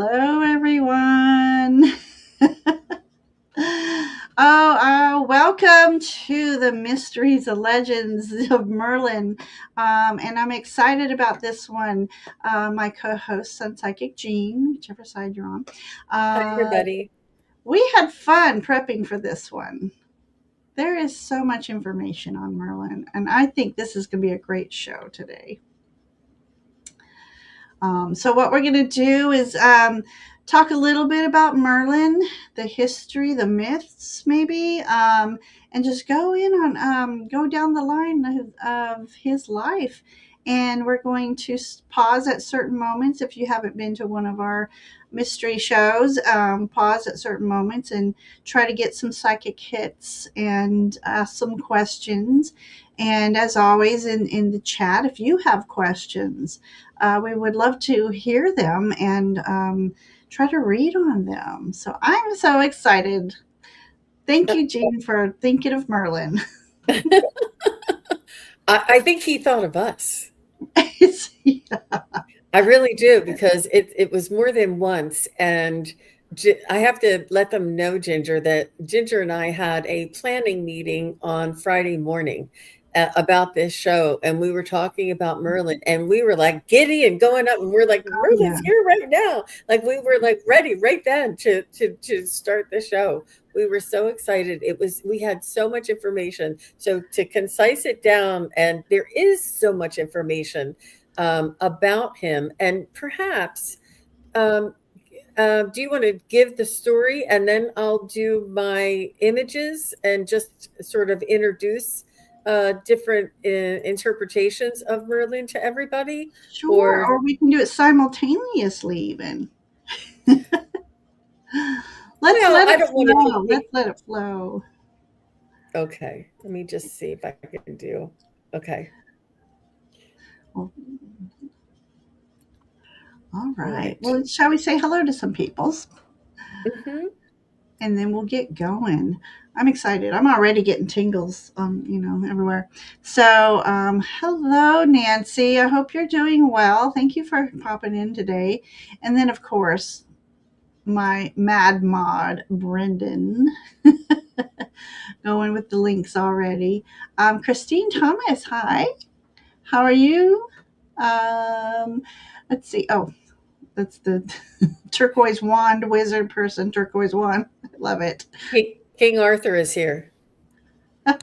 Hello, everyone. Welcome to the Mysteries and Legends of Merlin. And I'm excited about this one. My co host, SunPsychic Jean, whichever side you're on. Hi, Uh, everybody. we had fun prepping for this one. There is so much information on Merlin, and I think this is going to be a great show today. So what we're going to do is talk a little bit about Merlin, the history, the myths, maybe, and just go down the line of his life. And we're going to pause at certain moments. If you haven't been to one of our mystery shows, pause at certain moments and try to get some psychic hits and ask some questions. And as always, in the chat, if you have questions, we would love to hear them and try to read on them. So I'm so excited. Thank you, Jean, for thinking of Merlin. I think he thought of us. Yeah. I really do because it was more than once, and I have to let them know, Ginger, that Ginger and I had a planning meeting on Friday morning about this show, and we were talking about Merlin, and we were like giddy and going up, and we're like, Oh, yeah. Merlin's here right now, like we were like ready right then to start the show. We were so excited. We had so much information. So to concise it down, and there is so much information about him. And perhaps, um, do you want to give the story and then I'll do my images and just sort of introduce different interpretations of Merlin to everybody? Sure. Or, Or we can do it simultaneously, even. Let's well, let I it don't want it to flow. Let's take. let it flow. Okay, let me just see if I can do. Okay, Well, all all right. right. Well, shall we say hello to some peoples? Hmm. And then we'll get going. I'm excited. I'm already getting tingles, everywhere. So, hello, Nancy. I hope you're doing well. Thank you for popping in today. And then, of course, my mad mod, Brendan, going with the links already. Christine Thomas, hi. How are you? Um, let's see. Oh, that's the turquoise wand wizard person, turquoise wand. I love it. King Arthur is here. And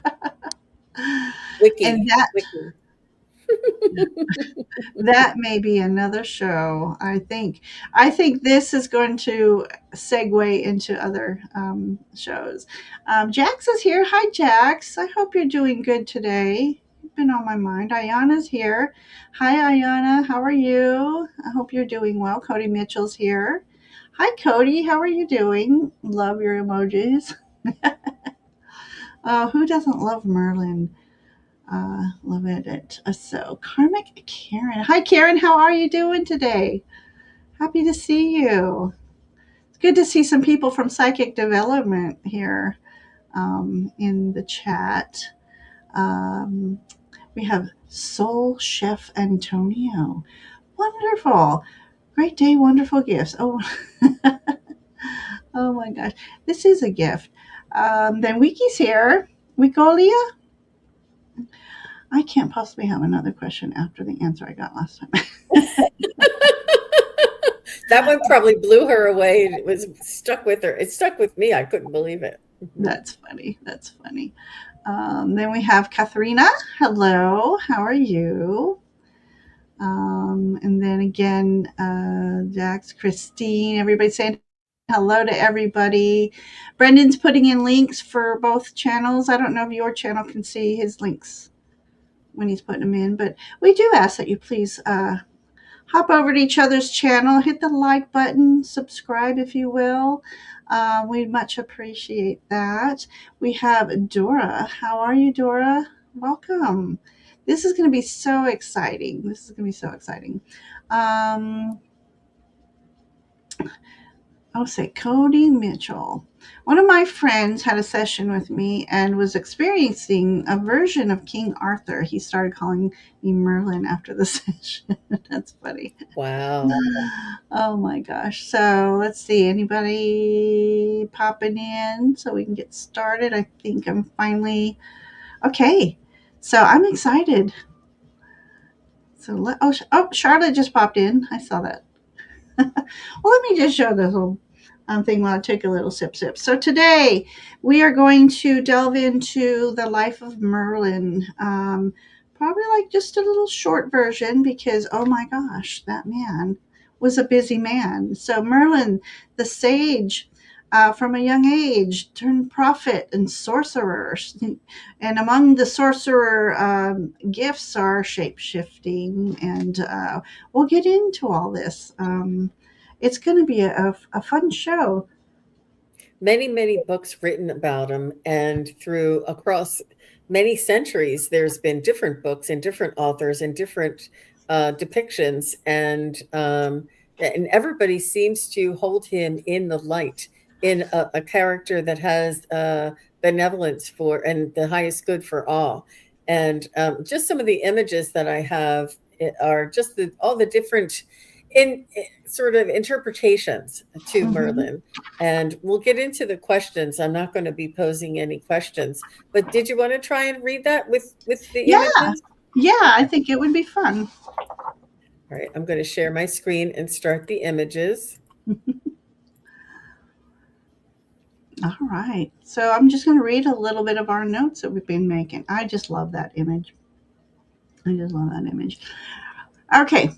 Wiki, that Wiki. that may be another show. I think this is going to segue into other shows. Jax is here. Hi, Jax. I hope you're doing good today. You've been on my mind. Ayana's here. Hi, Ayana. How are you? I hope you're doing well. Cody Mitchell's here. Hi, Cody. How are you doing? Love your emojis. Who doesn't love Merlin? Love it. So, Karmic Karen. Hi, Karen. How are you doing today? Happy to see you. It's good to see some people from Psychic Development here in the chat. Um, we have Soul Chef Antonio. Wonderful. Great day, wonderful gifts. Oh, oh my gosh. This is a gift. Then Wiki's here. Wicolia. I can't possibly have another question after the answer I got last time. That one probably blew her away. It was stuck with her. It stuck with me. I couldn't believe it. Mhm. That's funny. That's funny. Then we have Katharina. Hello. How are you? And then again, Jax, Christine, everybody saying hello to everybody. Brendan's putting in links for both channels. I don't know if your channel can see his links when he's putting them in, but we do ask that you please hop over to each other's channel, hit the like button, subscribe if you will. We'd much appreciate that. We have Dora. How are you, Dora? Welcome. This is going to be so exciting. This is going to be so exciting. Um, I'll say Cody Mitchell. One of my friends had a session with me and was experiencing a version of King Arthur. He started calling me Merlin after the session. That's funny. Wow. Oh my gosh. So let's see. Anybody popping in so we can get started? I think I'm finally okay. So I'm excited. So Charlotte just popped in. I saw that. Well, let me just show this little thing while I take a little sip. So today we are going to delve into the life of Merlin. Probably like just a little short version because oh my gosh, that man was a busy man. So Merlin, the sage. From a young age, turned prophet and sorcerer. And among the sorcerer gifts are shape shifting, and we'll get into all this. It's going to be a fun show. Many, many books written about him, and through across many centuries, there's been different books and different authors and different depictions, and everybody seems to hold him in the light, in a character that has benevolence for and the highest good for all. And just some of the images that I have are just all the different sort of interpretations to Hmm. Merlin. And we'll get into the questions. I'm not going to be posing any questions, but did you want to try and read that with the Yeah, images? yeah, I Okay. think it would be fun. All right, I'm going to share my screen and start the images. All right. So I'm just going to read a little bit of our notes that we've been making. I just love that image. I just love that image. Okay.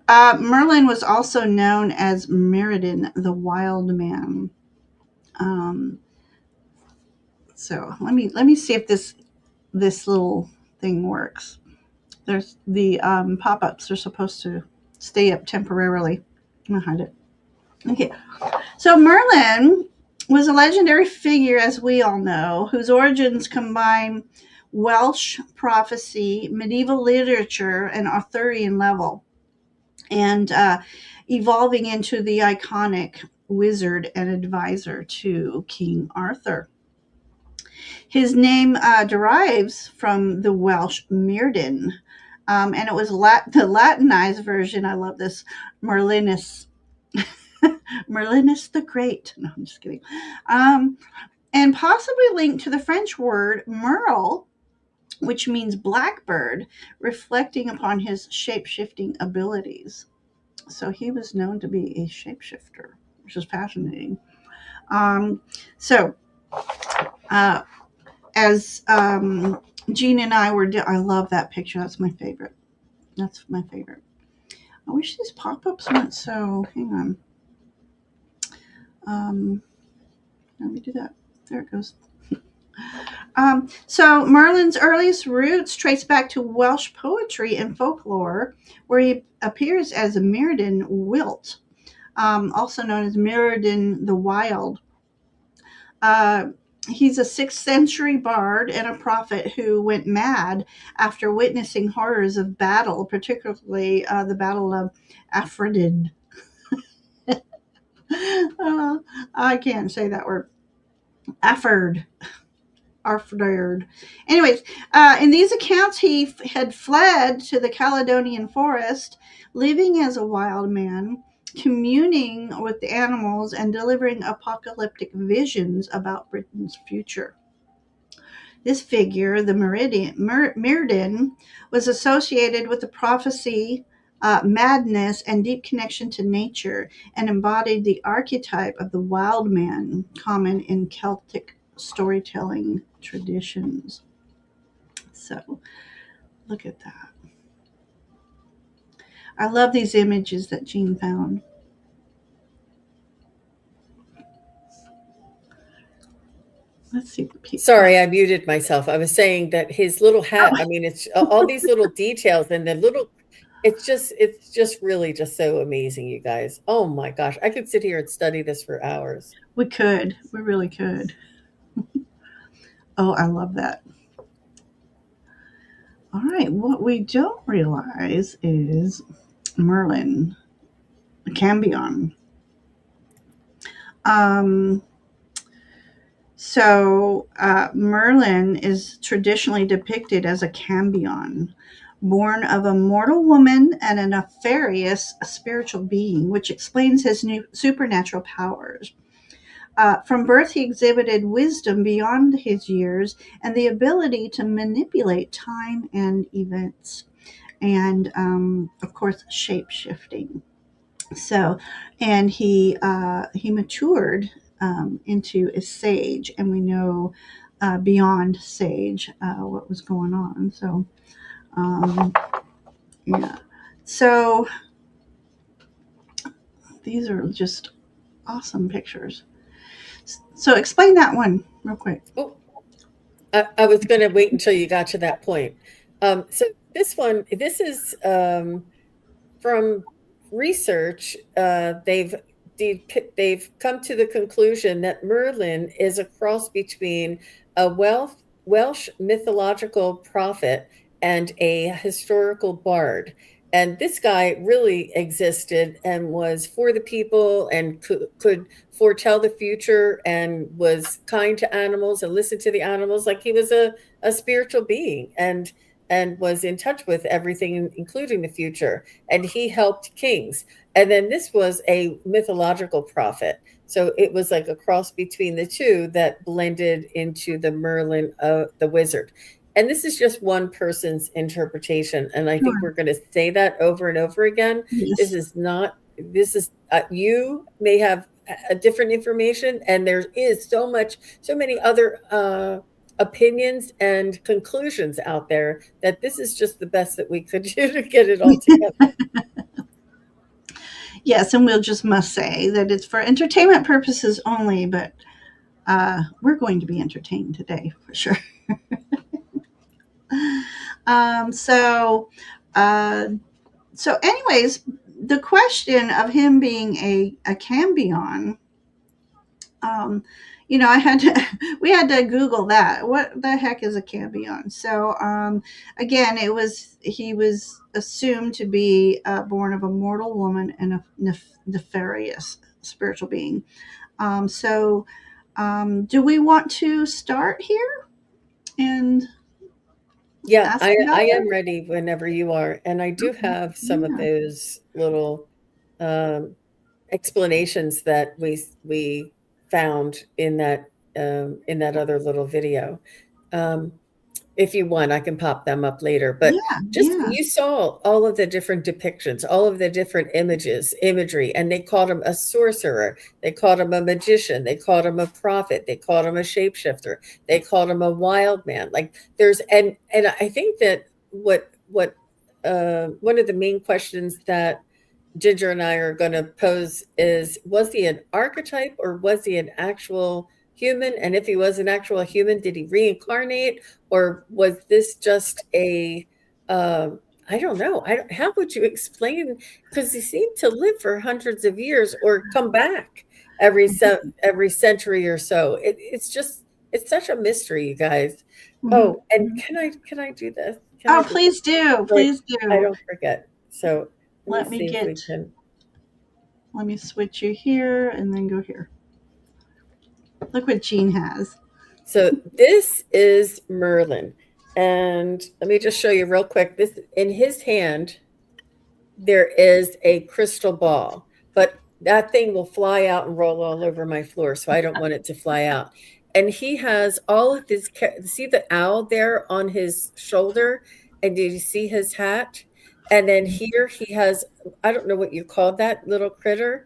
Merlin was also known as Merridin, the Wild Man. Um, so let me see if this little thing works. There's the pop-ups are supposed to stay up temporarily. I'm gonna hide it. Okay. So Merlin was a legendary figure, as we all know, whose origins combine Welsh prophecy, medieval literature, and Arthurian level, and evolving into the iconic wizard and advisor to King Arthur. His name derives from the Welsh Merddyn, and it was the Latinized version. I love this, Merlinus. Merlinus the Great. No, I'm just kidding. Um, and possibly linked to the French word merle, which means blackbird, reflecting upon his shape shifting abilities. So he was known to be a shapeshifter, which is fascinating. Um, so, uh, as Jean and I I love that picture. That's my favorite. That's my favorite. I wish these pop ups weren't so. Hang on. Um, Let me do that. There it goes. So Merlin's earliest roots trace back to Welsh poetry and folklore, where he appears as a Merddyn Wilt, also known as Merridin the Wild. Uh, he's a 6th century bard and a prophet who went mad after witnessing horrors of battle, particularly the Battle of Aphrodite. I can't say that word. Apherd. Arfdard. Anyways, in these accounts, he had fled to the Caledonian forest, living as a wild man, communing with the animals, and delivering apocalyptic visions about Britain's future. This figure, the Merddyn, was associated with the prophecy, madness, and deep connection to nature, and embodied the archetype of the wild man common in Celtic storytelling traditions. So, look at that. I love these images that Jean found. Let's see. Sorry, I muted myself. I was saying that his little hat, I mean, it's all these little details and the little it's just really just so amazing, you guys. Oh my gosh, I could sit here and study this for hours. We could. We really could. Oh, I love that. All right. What we don't realize is Merlin, Cambion. Um, Merlin is traditionally depicted as a cambion, born of a mortal woman and a nefarious spiritual being, which explains his new supernatural powers. From birth, he exhibited wisdom beyond his years and the ability to manipulate time and events, and of course, shape shifting. So, and he matured into a sage, and we know beyond sage what was going on. So, um, yeah. So these are just awesome pictures. So explain that one real quick. Oh, I was going to wait until you got to that point. So this is from research. They've come to the conclusion that Merlin is a cross between a Welsh mythological prophet and a historical bard. And this guy really existed and was for the people and could foretell the future and was kind to animals and listened to the animals like he was a spiritual being and was in touch with everything, including the future. And he helped kings. And then this was a mythological prophet. So it was like a cross between the two that blended into the Merlin, the wizard. And this is just one person's interpretation. And I think Sure. we're going to say that over and over again. This Yes. is not, this is, you may have a different information, and there is so many other opinions and conclusions out there that this is just the best that we could do to get it all together. Yes, and we'll just must say that it's for entertainment purposes only, but we're going to be entertained today for sure. Um, so, uh, anyways, the question of him being a cambion, um, I had to, we had to Google that. What the heck is a cambion? So, again, he was assumed to be born of a mortal woman and a nefarious spiritual being. Do we want to start here and Yeah, ask I about am that? ready whenever you are. And I do Okay. have some of Yeah. those little um, explanations that we found in that other little video. Um, If you want, I can pop them up later. But Yeah. just Yeah. you saw all of the different depictions, all of the different imagery, and they called him a sorcerer. They called him a magician. They called him a prophet. They called him a shapeshifter. They called him a wild man. Like there's and I think that what one of the main questions that Ginger and I are going to pose is, was he an archetype or was he an actual human? And if he was an actual human, did he reincarnate, or was this just a I don't know. How would you explain? Because he seemed to live for hundreds of years or come back every century or so. It's just it's such a mystery, you guys. Mhm. Oh, and Mhm. can I do this? Can I Oh, do this? please do. So Please I do. don't forget. So let me Let me see if we get, can. let me switch you here and then go here. Look what Jean has. So this is Merlin. And let me just show you real quick. This in his hand, there is a crystal ball, but that thing will fly out and roll all over my floor. So I don't want it to fly out. And he has all of his, see the owl there on his shoulder? And did you see his hat? And then here he has, I don't know what you call that little critter.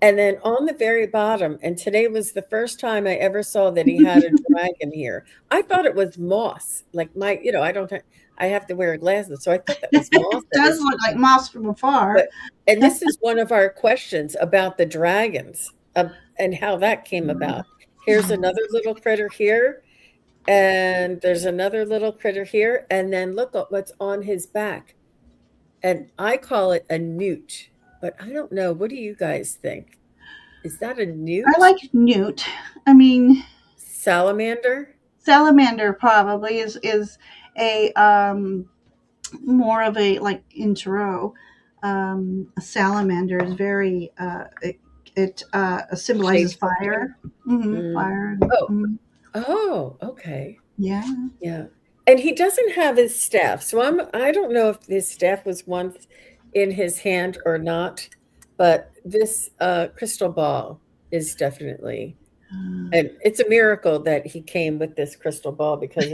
And then on the very bottom, and today was the first time I ever saw that he had a dragon here. I thought it was moss. Like I don't I have to wear glasses, so I thought that was moss It at does his look like moss from afar. but and this is one of our questions about the dragons, and how that came about. Here's another little critter here, and there's another little critter here, and then look at what's on his back. And I call it a newt, but I don't know. What do you guys think? Is that a I newt? like newt. I mean, Salamander? salamander probably is a more of a like intro. A salamander is very it symbolizes Shape-shifting? fire. Mm. Fire. Oh. Mhm. Oh, okay. Yeah. Yeah. And he doesn't have his staff. So I don't know if his staff was once in his hand or not, but this crystal ball is definitely, and it's a miracle that he came with this crystal ball because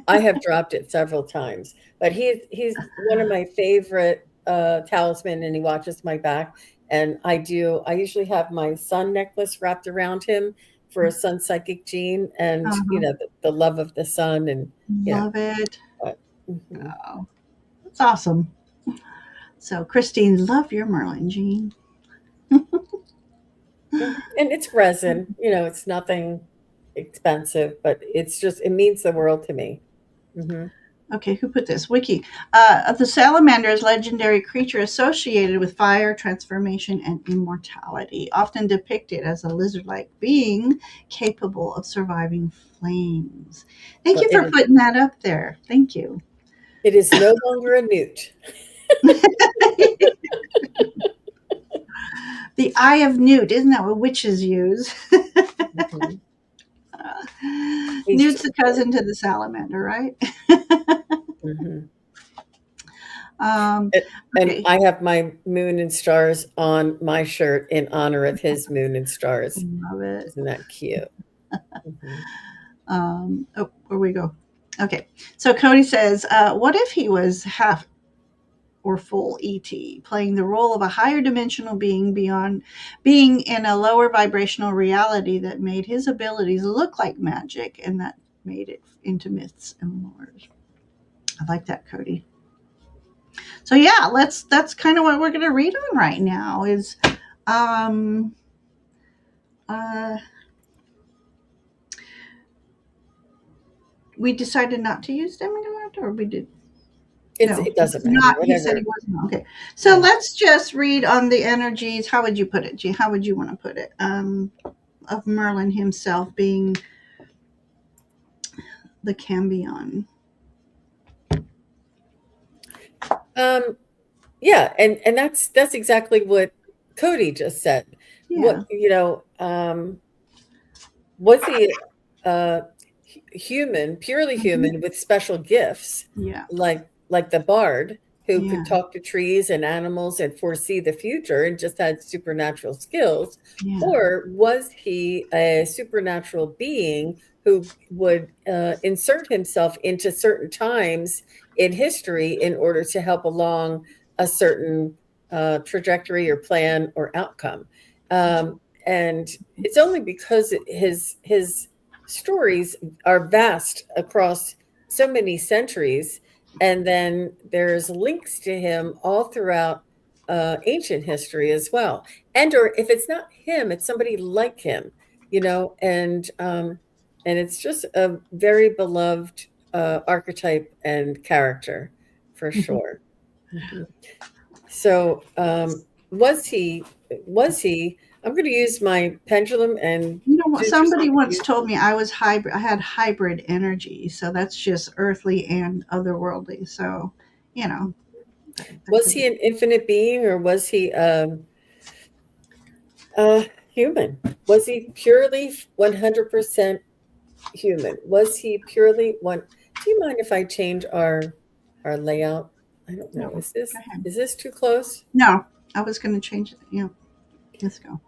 I have dropped it several times. But he's one of my favorite talisman, and he watches my back. And I usually have my sun necklace wrapped around him for a SunPsychic Jean, and Uh-huh. the love of the sun, and yeah. Love it. But, mhm. Oh, that's awesome. So, Christine, love your Merlin, Jean. Mhm. And it's resin, it's nothing expensive, but it means the world to me. Hmm. Okay, who put this? Wiki. The salamander is a legendary creature associated with fire, transformation, and immortality, often depicted as a lizard like being capable of surviving flames. Thank Well, you for putting that up there. Thank you. it is no longer a newt. The Eye of Newt, isn't that what witches use? Mhm. He's Newt's just a cousin to the salamander, right? mhm. Um, And okay. I have my moon and stars on my shirt in honor of his moon and stars. Love it. Isn't that cute? Mhm. Oh, where we go? Okay. So Cody says, what if he was half or full ET, playing the role of a higher dimensional being beyond being in a lower vibrational reality that made his abilities look like magic and that made it into myths and lores. I like that, Cody. So yeah, that's kind of what we're gonna read on right now is um uh we decided not to use demigod or we did. No, It doesn't matter, not. He said he whatever. wasn't. Okay, so Yeah. let's just read on the energies. How would you put it, G? How would you want to put it? Of Merlin himself being the Cambion. Um, yeah, and that's exactly what Cody just said. Yeah, Was he uh human, purely hmm, human with special gifts, yeah, like the bard who yeah, could talk to trees and animals and foresee the future and just had supernatural skills? yeah. Or was he a supernatural being who would insert himself into certain times in history in order to help along a certain trajectory or plan or outcome? And it's only because his stories are vast across so many centuries, and then there's links to him all throughout ancient history as well. And or if it's not him, it's somebody like him, and it's just a very beloved archetype and character for sure. Mhm. So, was he? I'm going to use my pendulum and You know what? do just Somebody once use. told me I was hybrid. I had hybrid energy, so that's just earthly and otherworldly. So, you know, that Was could he be. an infinite being, or was he human? Was he purely 100% human? Was he purely one? Do you mind if I change our layout? I don't No, know. go ahead. Is this too close? No, I was going to change it. Yeah, let's go.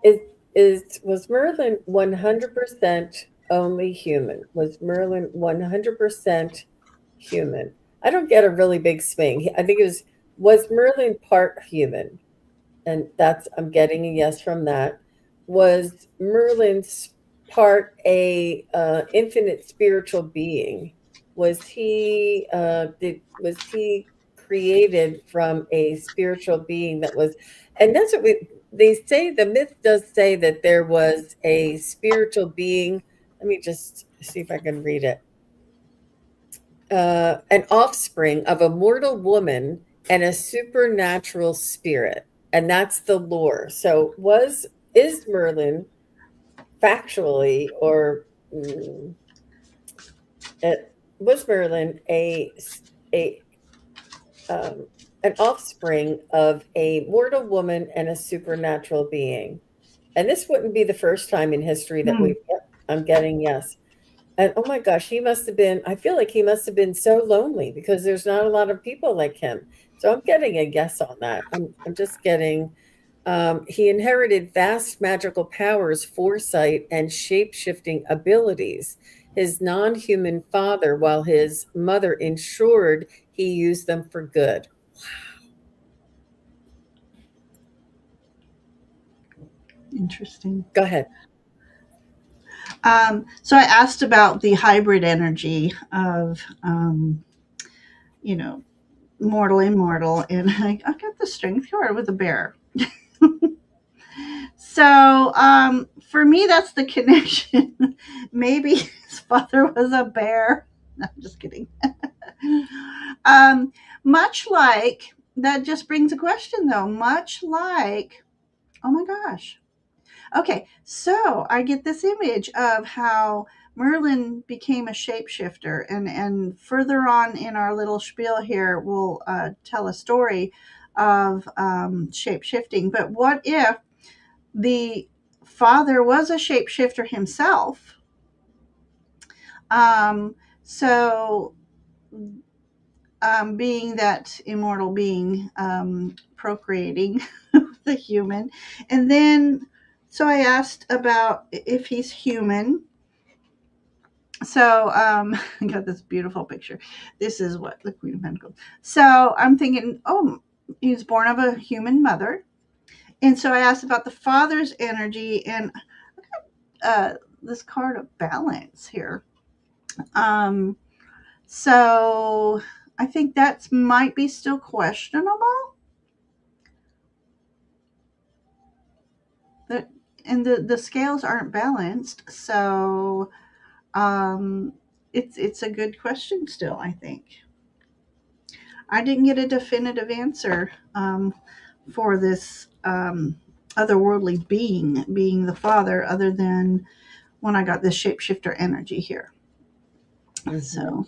Was Merlin 100% only human? Was Merlin 100% human? I don't get a really big swing. I think it was Merlin part human? And I'm getting a yes from that. Was Merlin's part a infinite spiritual being? Was he created from a spiritual being that was, and that's what they say. The myth does say that there was a spiritual being. Let me just see if I can read it. An offspring of a mortal woman and a supernatural spirit, and that's the lore. So, is Merlin factually, or mm, was Merlin a an offspring of a mortal woman and a supernatural being? And this wouldn't be the first time in history that Hmm. I'm getting yes. And oh my gosh, he must have been, I feel like he must have been so lonely because there's not a lot of people like him. So I'm getting a yes on that. I'm just getting, he inherited vast magical powers, foresight, and shape shifting abilities. His non human father, while his mother ensured he used them for good. Interesting. Go ahead. So I asked about the hybrid energy of, you know, mortal, immortal, and I got the strength card with a bear. So for me, that's the connection. Maybe his father was a bear. No, I'm just kidding. um, much like that, just brings a question though. Much like, oh my gosh. Okay, so I get this image of how Merlin became a shapeshifter, and further on in our little spiel here, we'll tell a story of shape shifting. But what if the father was a shapeshifter himself? Um, so, being that immortal being, procreating the human, and then so I asked about if he's human. So I got this beautiful picture. This is what the Queen of Pentacles. So I'm thinking, oh, he was born of a human mother, and so I asked about the father's energy, and uh, this card of balance here. Um, so I think that might be still questionable. That and the scales aren't balanced, so it's a good question still. I think I didn't get a definitive answer for this otherworldly being the father, other than when I got this shapeshifter energy here. Mhm, So.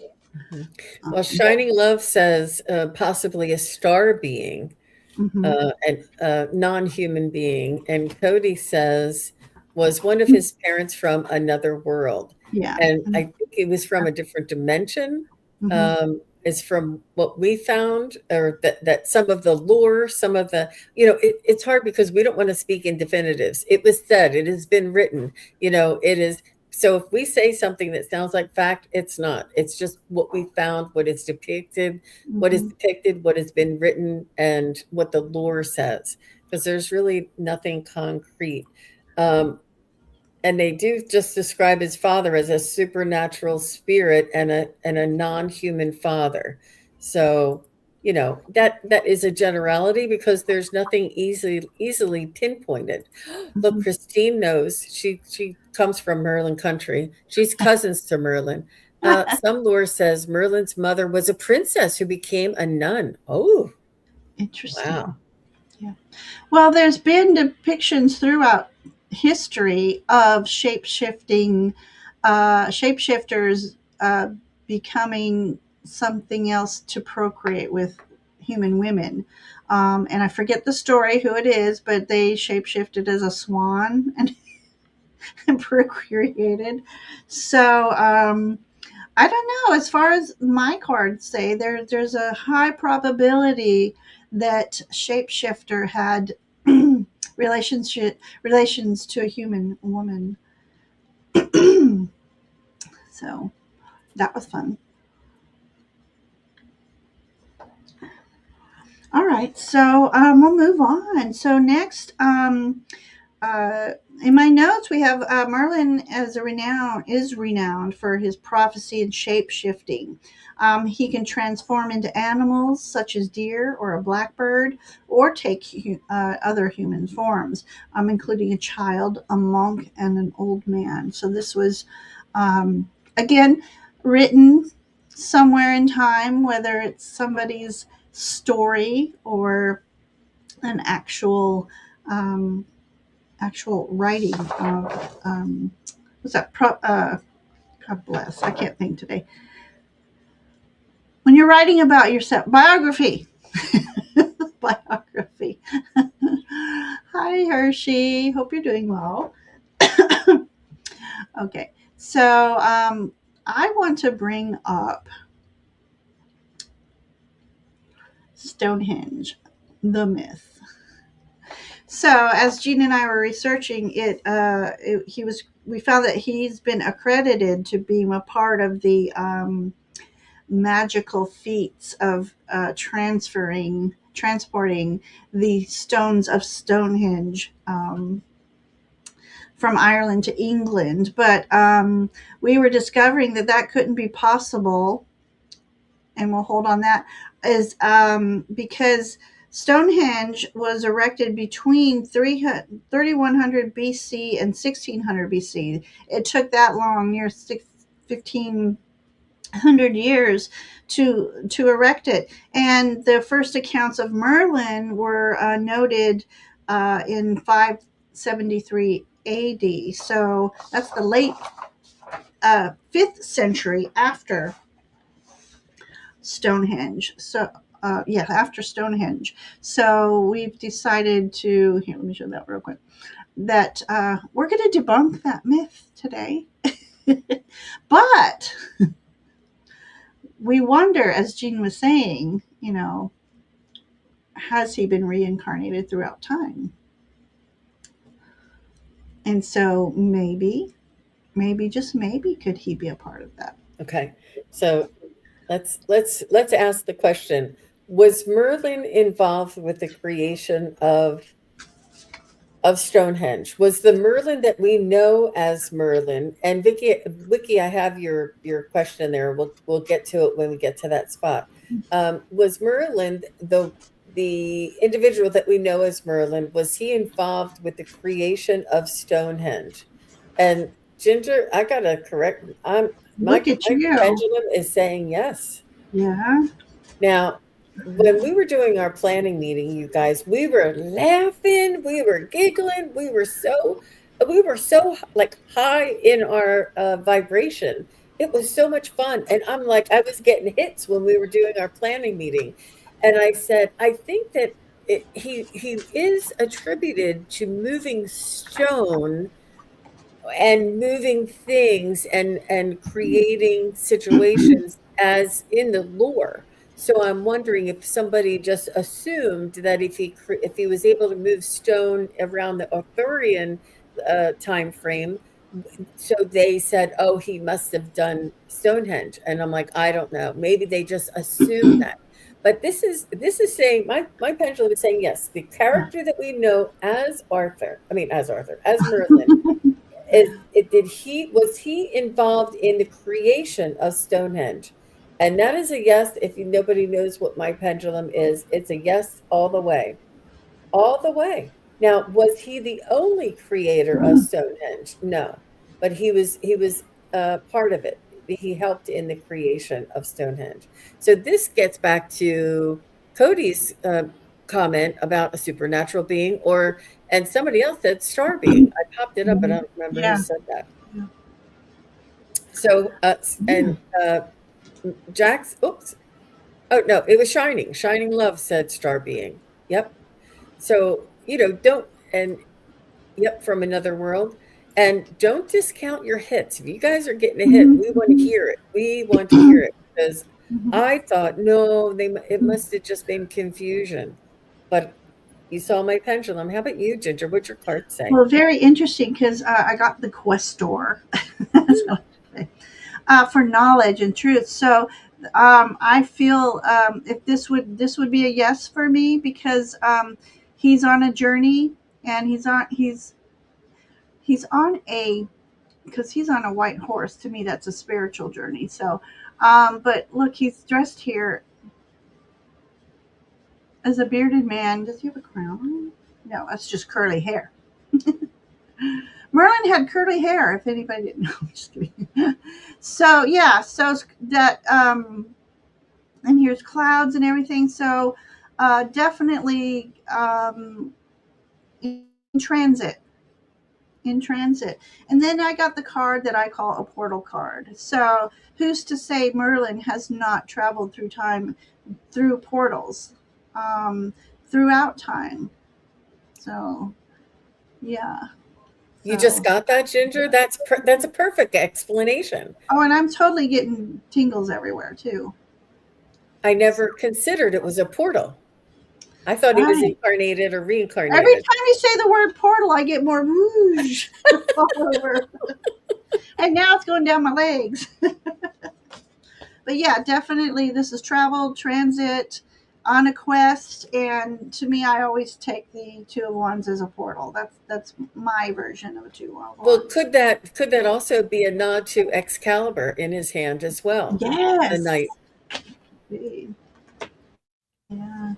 mhm. Well, Um, Shining Love says possibly a star being, mhm. and a non-human being, and Cody says was one of his parents from another world, Yeah. and I think it was from a different dimension. Mhm. Is from what we found, or that some of the lore, some of the, it's hard because we don't want to speak in definitives. It was said, it has been written, it is. So if we say something that sounds like fact, it's not. It's just what we found, what is Mhm. depicted, what has been written, and what the lore says, because there's really nothing concrete. Um, and they do just describe his father as a supernatural spirit and a non-human father. So, that is a generality because there's nothing easily pinpointed. Look, Mhm. Christine knows. She comes from Merlin country. She's cousins to Merlin. Some lore says Merlin's mother was a princess who became a nun. Oh, wow. Interesting. Yeah. Well, there's been depictions throughout history of shapeshifters becoming something else to procreate with human women. And I forget the story, who it is, but they shapeshifted as a swan and, and procreated. So I don't know. As far as my cards say, there's a high probability that shapeshifter had relations to a human woman. So that was fun. All right, so we'll move on. So next, uh, in my notes, we have Merlin as a is renowned for his prophecy and shape shifting. He can transform into animals such as deer or a blackbird, or take other human forms, including a child, a monk, and an old man. So this was, again, written somewhere in time, whether it's somebody's story or an um, actual writing of what's that? God bless. I can't think today. When you're writing about yourself, biography. Biography. Hi, Hershey. Hope you're doing well. Okay, so I want to bring up Stonehenge, the myth. So, as Jean and I were researching it, he was. We found that he's been accredited to being a part of the magical feats of transporting the stones of Stonehenge from Ireland to England. But we were discovering that that couldn't be possible, and we'll hold on that, is because Stonehenge was erected between 3100 BC and 1600 BC. It took that long, near 1500 years to erect it. And the first accounts of Merlin were noted in 573 AD. So that's the late 5th century after Stonehenge. So, yeah, after Stonehenge. So we've decided to, here, let me show that real quick, that we're going to debunk that myth today. But we wonder, as Jean was saying, has he been reincarnated throughout time? And so maybe, just maybe, could he be a part of that? Okay. So let's ask the question. Was Merlin involved with the creation of Stonehenge? Was the Merlin that we know as Merlin, and Vicky, I have your question there. We'll get to it when we get to that spot. Was Merlin the individual that we know as Merlin? Was he involved with the creation of Stonehenge? And Ginger, I gotta correct. Look at My you. pendulum is saying yes. Yeah. Now, when we were doing our planning meeting, you guys, we were laughing, we were giggling, we were so like high in our vibration. It was so much fun. And I'm like, I was getting hits when we were doing our planning meeting. And I said, I think that he is attributed to moving stone and moving things and creating situations as in the lore. So I'm wondering if somebody just assumed that if he was able to move stone around the Arthurian time frame, so they said, "Oh, he must have done Stonehenge." And I'm like, I don't know. Maybe they just assumed that. But this is saying my pendulum is saying yes. The character that we know as as Merlin, was he involved in the creation of Stonehenge? And that is a yes. If nobody knows what my pendulum is, it's a yes all the way, all the way. Now, was he the only creator of Stonehenge? No, but he was part of it. He helped in the creation of Stonehenge. So this gets back to Cody's comment about a supernatural being, and somebody else said star being. I popped it up, but I don't remember who Yeah. said that. Yeah. So, and Jack's, oops. Oh, no, it was Shining. Shining Love said star being. Yep. So, don't, and yep, from another world. And don't discount your hits. If you guys are getting a hit, Mhm. we want to Mhm. hear it. We want to hear it because Mhm. I thought, no, it must have just been confusion. But you saw my pendulum. How about you, Ginger? What's your card say? Well, very interesting because I got the Questor. That's what I say. For knowledge and truth. So I feel if this would be a yes for me because he's on a journey and he's on a because he's on a white horse. To me, that's a spiritual journey. So, but look, he's dressed here as a bearded man. Does he have a crown? No, that's just curly hair. Merlin had curly hair. If anybody didn't know, I'm just kidding. So yeah, so that and here's clouds and everything. So definitely in transit, in transit. And then I got the card that I call a portal card. So who's to say Merlin has not traveled through time, through portals, throughout time? So Yeah. You just So, got that, Ginger? That's a perfect explanation. oh, and I'm totally getting tingles everywhere too. I So, never considered it was a portal. I thought he was right. incarnated or Every reincarnated. time you say the word portal, I get more whoosh all over. And now it's going down my legs. But yeah, definitely this is travel, transit, on a quest, and to me, I always take the Two of Wands as a portal. That's my version of a Two of Well, Wands. could that also be a nod to Excalibur in his hand as well? The Yes. knight. Yeah.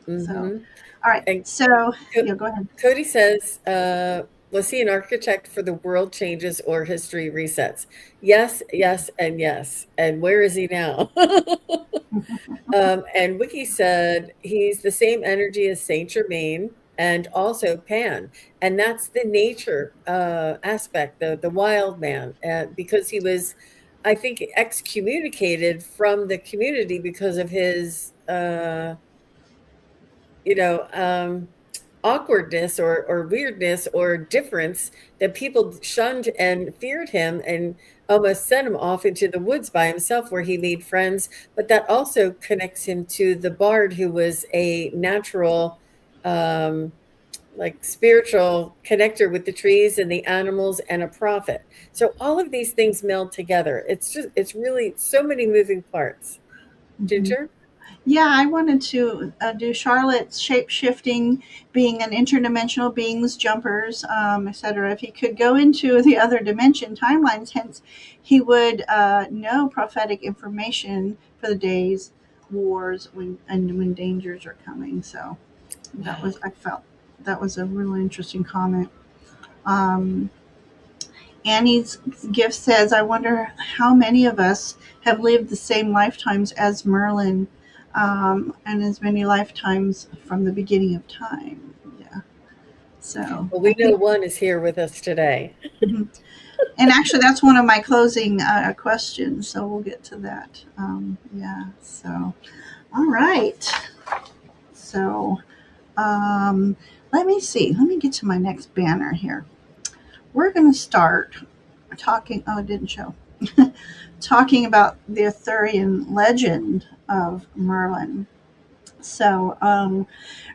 So, Hmm. all right. And So, Co- yeah, go ahead. Cody says, was he an architect for the world changes or history resets? Yes, yes, and yes. And where is he now? And Wiki said he's the same energy as Saint Germain and also Pan, and that's the nature aspect, the wild man, because he was, I think, excommunicated from the community because of his, you know, awkwardness or weirdness or difference that people shunned and feared him and almost sent him off into the woods by himself where he made friends. But that also connects him to the bard who was a natural, um, like spiritual connector with the trees and the animals and a prophet. So all of these things meld together. It's really so many moving parts. Mhm. Ginger? Yeah, I wanted to do Charlotte's shape shifting, being an interdimensional beings, jumpers, etc. If he could go into the other dimension timelines, hence he would know prophetic information for the days, wars, when dangers are coming. So that Wow. was I felt that was a really interesting comment. Um, Annie's gift says, I wonder how many of us have lived the same lifetimes as Merlin, and as many lifetimes from the beginning of time. Yeah. So Well, I we know think, one is here with us today. mhm. And actually, that's one of my closing questions. So we'll get to that. Yeah. So, all right. So, um, let me see. Let me get to my next banner here. We're going to start talking. Oh, it didn't show. Talking about the Arthurian legend of Merlin. So,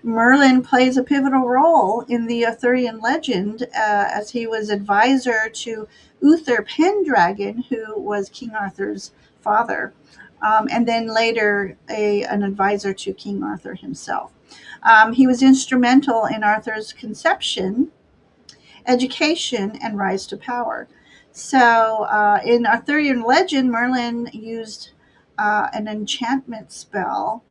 Merlin plays a pivotal role in the Arthurian legend as he was advisor to Uther Pendragon, who was King Arthur's father, and then later an advisor to King Arthur himself. He was instrumental in Arthur's conception, education, and rise to power. So, in Arthurian legend, Merlin used an enchantment spell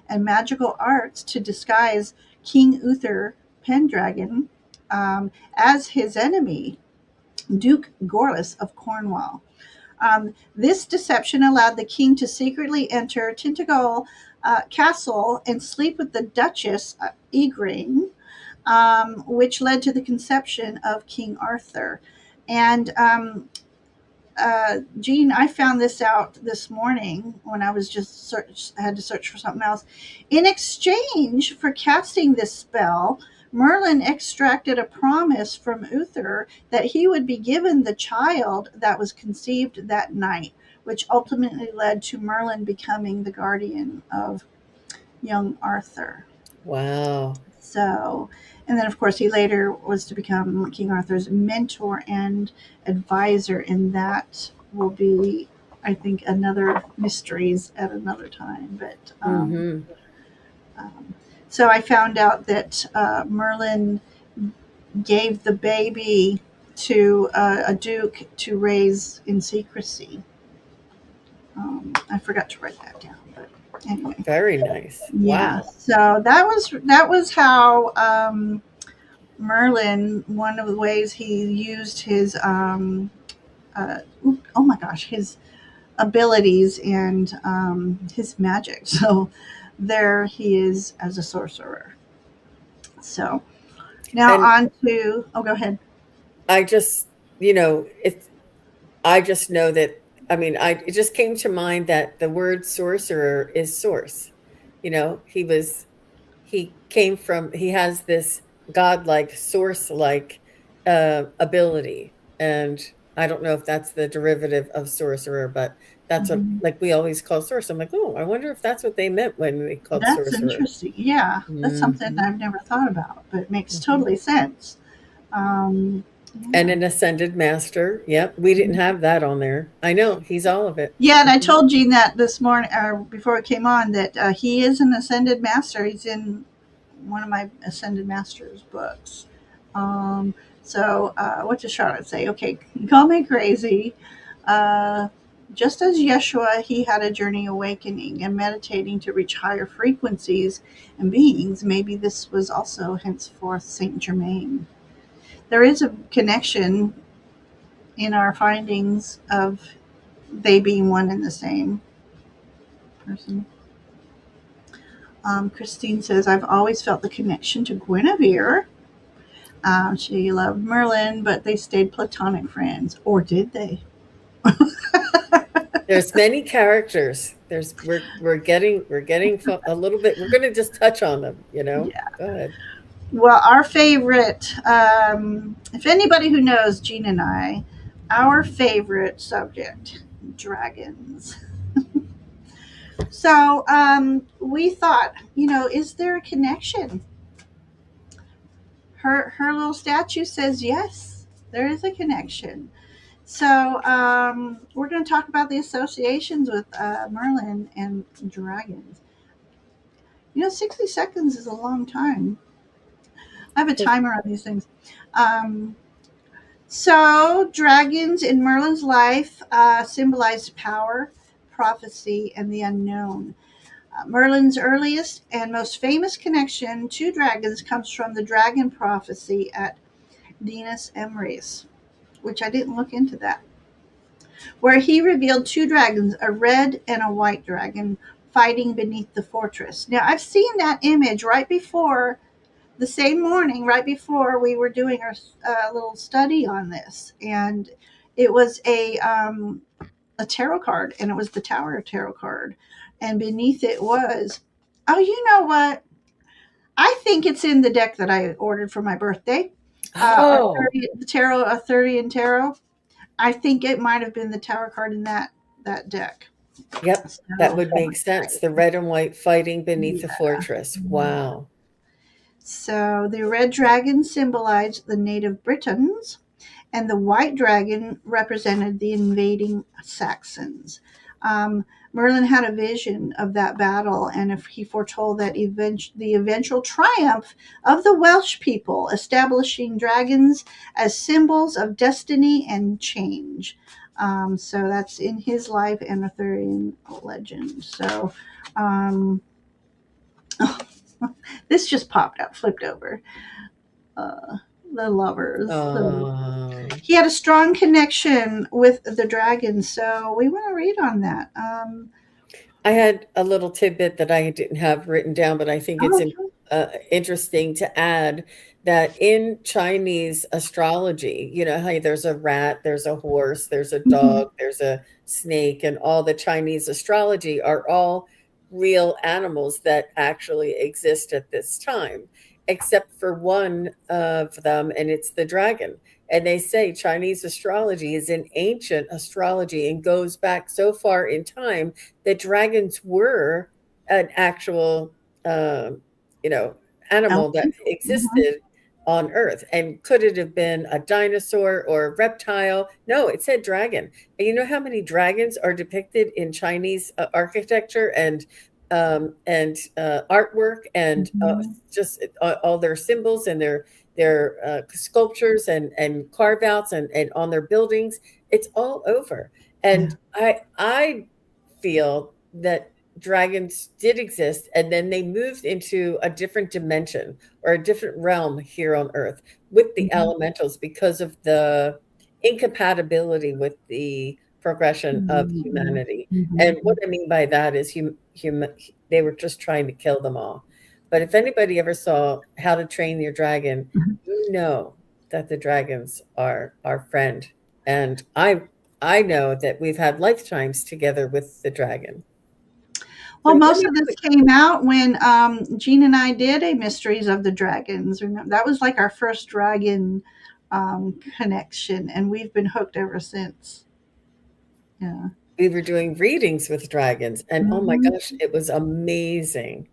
and magical arts to disguise King Uther Pendragon as his enemy, Duke Gorlas of Cornwall. This deception allowed the king to secretly enter Tintagel Castle and sleep with the Duchess Igraine, which led to the conception of King Arthur. And Jean, I found this out this morning when I was just had to search for something else. In exchange for casting this spell, Merlin extracted a promise from Uther that he would be given the child that was conceived that night, which ultimately led to Merlin becoming the guardian of young Arthur. Wow. So, and then of course he later was to become King Arthur's mentor and advisor, and that will be, I think, another mysteries at another time. But Hmm. um, so I found out that Merlin gave the baby to a duke to raise in secrecy. I forgot to write that down, but anyway, Very nice. yeah. Wow. So that was how. Merlin, one of the ways he used his oh my gosh, his abilities and his magic. So there he is as a sorcerer. So now And on to, oh, go ahead. I just, you know, it's I just know that, I mean, it just came to mind that the word sorcerer is source. You know, he has this godlike, source-like ability. And I don't know if that's the derivative of sorcerer, but that's what, Mhm. like, we always call sorcerer. I'm like, oh, I wonder if that's what they meant when they called That's sorcerer. interesting. Yeah, that's something Hmm. I've never thought about, but it makes Hmm. totally sense. Um, And yeah. an ascended master. Yep, we didn't have that on there. I know he's all of it. Yeah, and I Mhm. told Gene that this morning, or before it came on, that he is an ascended master. He's in one of my ascended masters books. Um, so, what does Charlotte say? Okay, call me crazy. Uh, just as Yeshua, he had a journey awakening and meditating to reach higher frequencies and beings. Maybe this was also henceforth Saint Germain. There is a connection in our findings of they being one and the same person. Christine says, I've always felt the connection to Guinevere. She loved Merlin, but they stayed platonic friends. Or did they? There's many characters. There's we're getting a little bit. We're going to just touch on them. Yeah. Go ahead. Well, our favorite, if anybody who knows Gene and I, our favorite subject, dragons. So we thought, is there a connection? Her little statue says yes, there is a connection. So we're going to talk about the associations with Merlin and dragons. 60 seconds is a long time. I have a timer on these things. Um, so, dragons in Merlin's life symbolized power, prophecy, and the unknown. Merlin's earliest and most famous connection to dragons comes from the dragon prophecy at Dinas Emrys, which I didn't look into that, where he revealed two dragons, a red and a white dragon, fighting beneath the fortress. Now, I've seen that image right before the same morning, right before we were doing our little study on this, and it was a tarot card, and it was the Tower Tarot card, and beneath it was, oh, you know what? I think it's in the deck that I ordered for my birthday. Oh, The tarot, a 30 in tarot. I think it might have been the tower card in that deck. yep. That So, would make sense. The red and white fighting beneath the yeah. fortress. Wow. So the red dragon symbolized the native Britons, and the white dragon represented the invading Saxons. Merlin had a vision of that battle, and if he foretold that the eventual triumph of the Welsh people, establishing dragons as symbols of destiny and change. So that's in his life and Arthurian legend. So um, this just popped up, flipped over. Uh, the lovers. Oh. He had a strong connection with the dragon, so we want to read on that. I had a little tidbit that I didn't have written down, but I think it's Oh, interesting to add that in Chinese astrology, how there's a rat, there's a horse, there's a mhm. dog, there's a snake, and all the Chinese astrology are all real animals that actually exist at this time, except for one of them, and it's the dragon. And they say Chinese astrology is an ancient astrology and goes back so far in time that dragons were an actual, um, you know, animal that Element. Mhm. existed on Earth. And could it have been a dinosaur or a reptile? No, it said dragon. And you know how many dragons are depicted in Chinese architecture and artwork and Mhm. just all their symbols and their sculptures and carve outs and on their buildings. It's all over. Yeah. And I feel that dragons did exist and then they moved into a different dimension or a different realm here on earth with the Mhm. elementals because of the incompatibility with the progression of Mhm. humanity. And what Mhm. I mean by that is they were just trying to kill them all. But if anybody ever saw How to Train Your Dragon, Mhm. you know that the dragons are our friend. And I know that we've had lifetimes together with the dragon. Well, So let most me of this came out when Jean and I did a Mysteries of the Dragons. Remember, that was like our first dragon connection, and we've been hooked ever since. Yeah. we were doing readings with dragons, and oh my Mhm. gosh, it was amazing.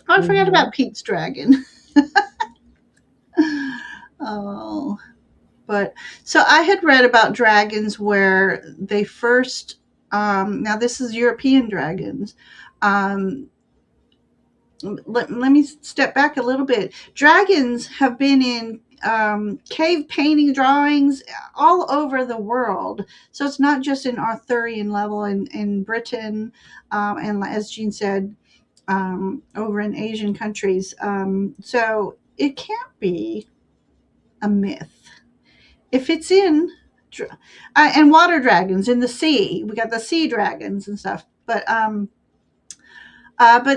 Oh, I forgot Mhm. about Pete's dragon. Oh, but so I had read about dragons where they first. Now this is European dragons. Um, let me step back a little bit. Dragons have been in cave painting drawings all over the world. So it's not just an Arthurian level in Britain, and as Jean said, over in Asian countries. So it can't be a myth. If it's in, and water dragons in the sea, we got the sea dragons and stuff. But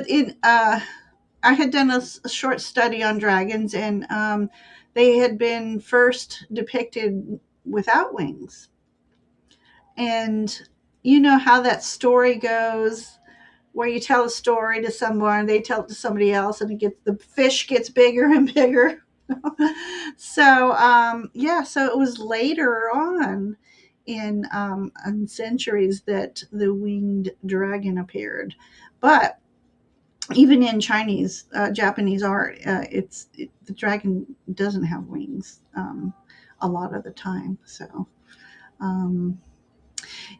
in I had done a short study on dragons, and they had been first depicted without wings. And you know how that story goes, where you tell a story to someone, they tell it to somebody else, and the fish gets bigger and bigger. So yeah, so it was later on in centuries that the winged dragon appeared, but even in Chinese, Japanese art, the dragon doesn't have wings a lot of the time. So, um,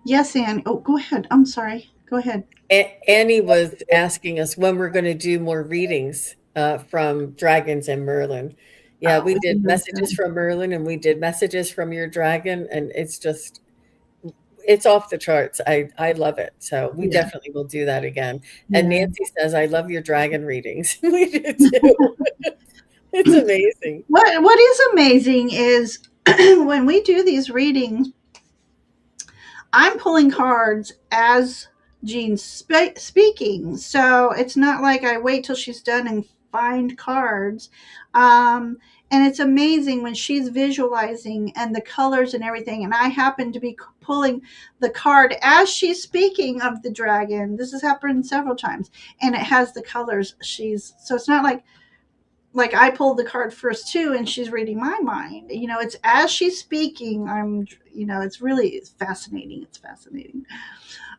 yes, Anne. Oh, go ahead. I'm sorry. Go ahead. Annie was asking us when we're going to do more readings from dragons and Merlin. Yeah, Oh, we isn't did that messages good? from Merlin and we did messages from your dragon, and it's off the charts. I love it. So we Yeah, definitely will do that again. And yeah. Nancy says, I love your dragon readings. We do too. It's amazing. What is amazing is when we do these readings, I'm pulling cards as Jean's speaking. So it's not like I wait till she's done and find cards. And it's amazing when she's visualizing and the colors and everything. And I happen to be pulling the card as she's speaking of the dragon. This has happened several times. And it has the colors. So it's not like I pulled the card first too, and she's reading my mind. It's as she's speaking. It's really fascinating. It's fascinating.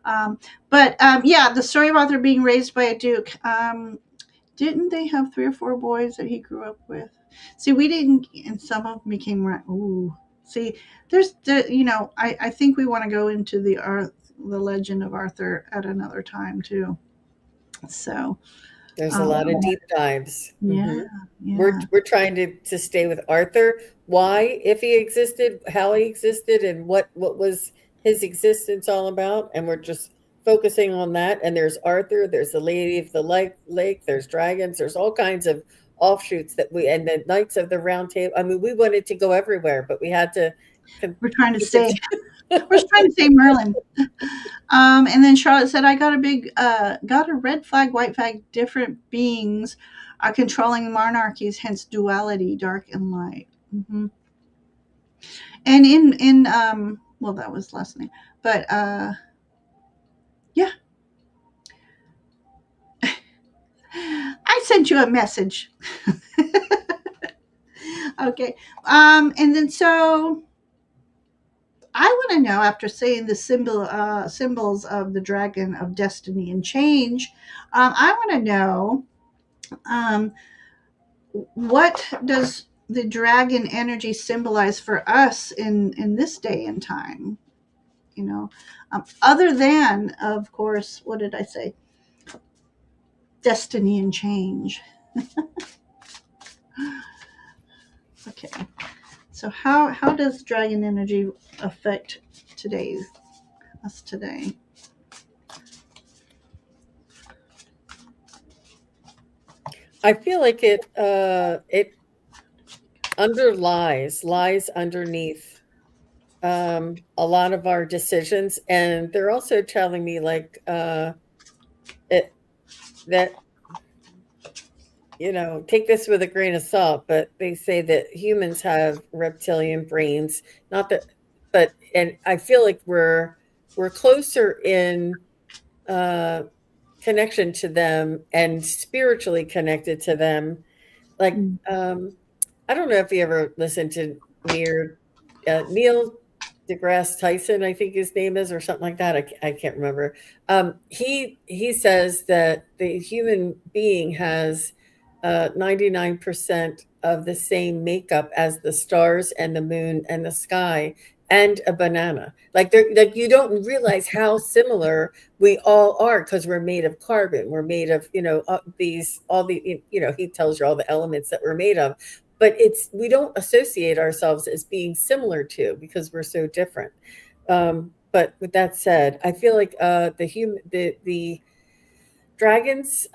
Yeah, the story of Arthur being raised by a duke. Didn't they have 3 or 4 boys that he grew up with? See, we didn't, and some of them became. Ooh, see, I think we want to go into the legend of Arthur at another time too. So, There's a lot of um, deep dives. yeah, We're yeah. we're trying to stay with Arthur. Why, if he existed, how he existed, and what was his existence all about, and we're just focusing on that. And there's Arthur, there's the Lady of the Lake, there's dragons, there's all kinds of offshoots and the Knights of the Round Table. I mean, we wanted to go everywhere, but we had to We're trying to keep it. stay. We're trying to say Merlin. And then Charlotte said, "I got a red flag, white flag, different beings are controlling monarchies, hence duality, dark and light." And well, that was last night, but yeah, I sent you a message. Okay, and then so I want to know, after saying the symbols of the dragon of destiny and change, I want to know. Um, what does the dragon energy symbolize for us in this day and time? Other than, of course, what did I say? Destiny and change. Okay, so how does dragon energy affect today's us today? I feel like it lies underneath a lot of our decisions, and they're also telling me like it that take this with a grain of salt, but they say that humans have reptilian brains, not that, but and I feel like we're closer in uh connection to them and spiritually connected to them. Like, Mm. I don't know if you ever listened to Neil deGrasse Tyson, I think his name is, or something like that. I can't remember. He says that the human being has 99% of the same makeup as the stars and the moon and the sky and a banana. Like you don't realize how similar we all are because we're made of carbon. We're made of these all the he tells you all the elements that we're made of, but it's we don't associate ourselves as being similar to because we're so different. But with that said, I feel like the dragons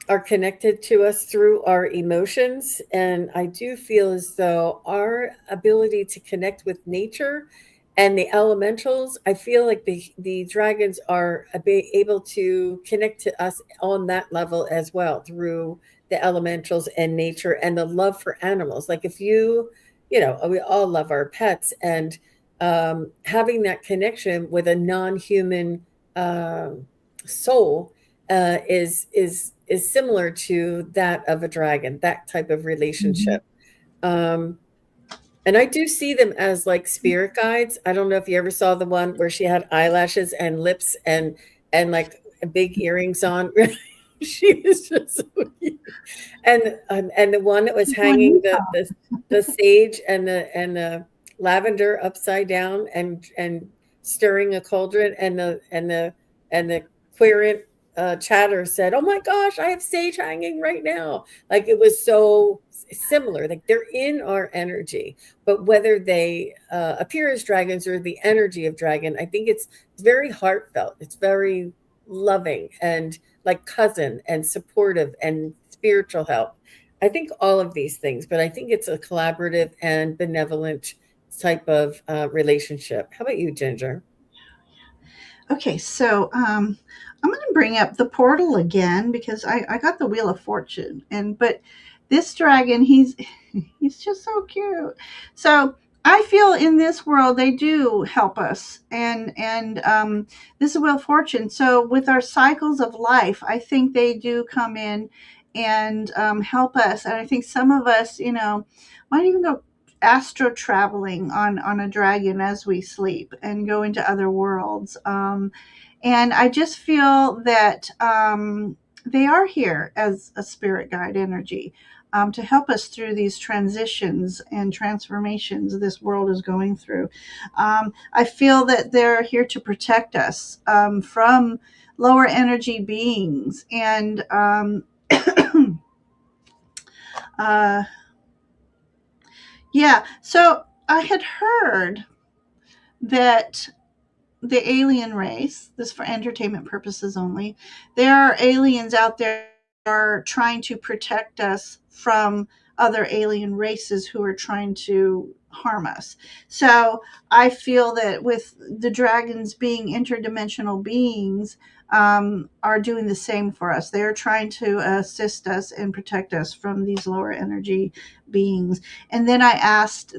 are connected to us through our emotions, and I do feel as though our ability to connect with nature and the elementals, I feel like the dragons are able to connect to us on that level as well through the elementals and nature and the love for animals. Like if we all love our pets, and having that connection with a non-human soul is similar to that of a dragon, that type of Mhm. relationship. Um, and I do see them as like spirit guides. I don't know if you ever saw the one where she had eyelashes and lips and like big earrings on. She was just so cute. And the one that was Which one hanging you saw? the sage and the lavender upside down and stirring a cauldron, and the querent chatter said, "Oh my gosh, I have sage hanging right now." Like it was so similar. Like they're in our energy, but whether they appear as dragons or the energy of dragon, I think it's very heartfelt. It's very loving and like cousin and supportive and spiritual help. I think all of these things, but I think it's a collaborative and benevolent type of relationship. How about you, Ginger? Okay, so I'm going to bring up the portal again because I got the Wheel of Fortune, and but this dragon, he's just so cute. So I feel in this world they do help us, and this is Wheel of Fortune. So with our cycles of life, I think they do come in and help us, and I think some of us, might even go astro traveling on a dragon as we sleep and go into other worlds. And I just feel that they are here as a spirit guide energy to help us through these transitions and transformations this world is going through. I feel that they're here to protect us from lower energy beings and uh, yeah. So I had heard that the alien race, this for entertainment purposes only, there are aliens out there are trying to protect us from other alien races who are trying to harm us. So I feel that with the dragons being interdimensional beings, are doing the same for us. They are trying to assist us and protect us from these lower energy beings. And then I asked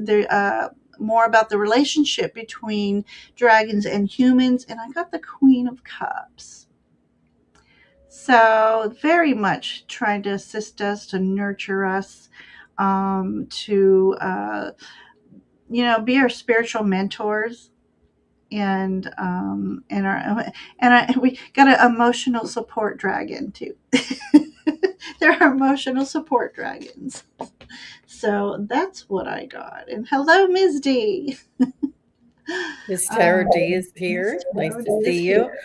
more about the relationship between dragons and humans, and I got the Queen of Cups. So, very much trying to assist us, to nurture us, to, be our spiritual mentors. We got an emotional support dragon too. There are emotional support dragons. So that's what I got. And hello, Ms. D. Miss Tara Uh, D is Miss here. Nice Tarot to is see you. here.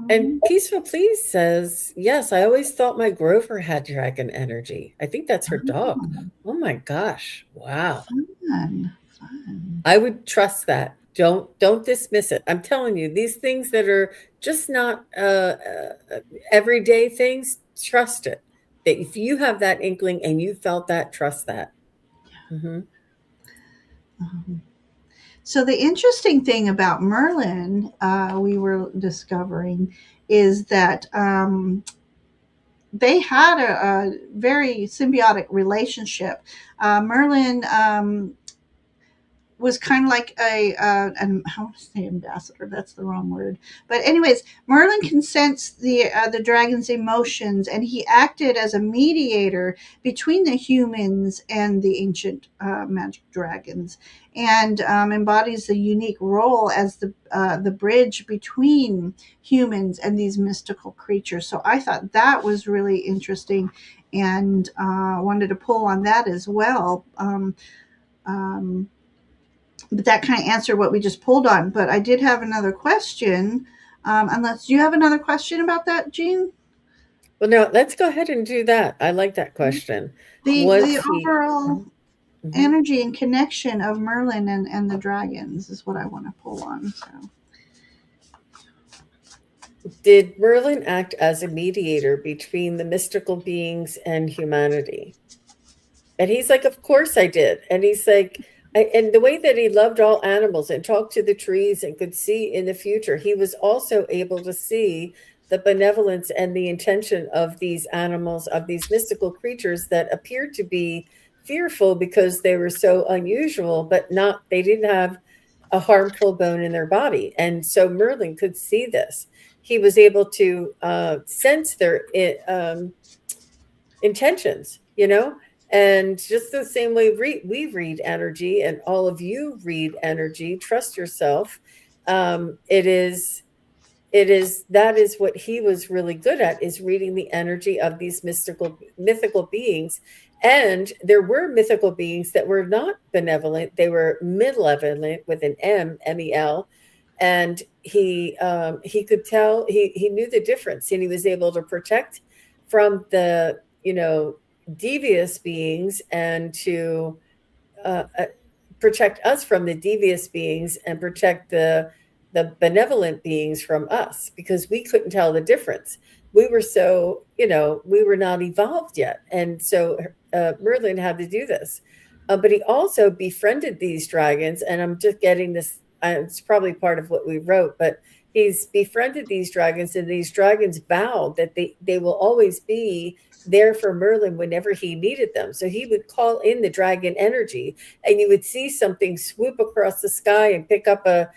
And Mhm. Peaceful Please says, yes, I always thought my Grover had dragon energy. I think that's her dog. Oh, Oh my gosh. Wow. fun, fun. I would trust that. Don't dismiss it. I'm telling you, these things that are just not everyday things, trust it. That if you have that inkling and you felt that, trust that. Hmm. Um, so the interesting thing about Merlin, we were discovering, is that they had a very symbiotic relationship. Merlin was kind of like I want to say ambassador. That's the wrong word. But anyways, Merlin can sense the dragon's emotions, and he acted as a mediator between the humans and the ancient magic dragons, and embodies the unique role as the bridge between humans and these mystical creatures. So I thought that was really interesting, and wanted to pull on that as well. Um, but that kind of answered what we just pulled on. But I did have another question. Unless you have another question about that, Jean? Well, no, let's go ahead and do that. I like that question. The Was he overall Mhm, mhm. energy and connection of Merlin and the dragons is what I want to pull on. So Did Merlin act as a mediator between the mystical beings and humanity? And he's like, of course I did. And he's like, and the way that he loved all animals and talked to the trees and could see in the future, he was also able to see the benevolence and the intention of these animals, of these mystical creatures that appeared to be fearful because they were so unusual, but not, they didn't have a harmful bone in their body. And so Merlin could see this. He was able to sense their intentions, and just the same way we read energy and all of you read energy, trust yourself. It is that is what he was really good at, is reading the energy of these mythical beings. And there were mythical beings that were not benevolent, they were malevolent with an mel, and he could tell, he knew the difference, and he was able to protect from the devious beings, and to protect us from the devious beings, and protect the benevolent beings from us, because we couldn't tell the difference. We were so, we were not evolved yet. And so Merlin had to do this. But he also befriended these dragons. And I'm just getting this, it's probably part of what we wrote, but he's befriended these dragons, and these dragons vowed that they will always be there for Merlin whenever he needed them. So he would call in the dragon energy, and you would see something swoop across the sky and pick up a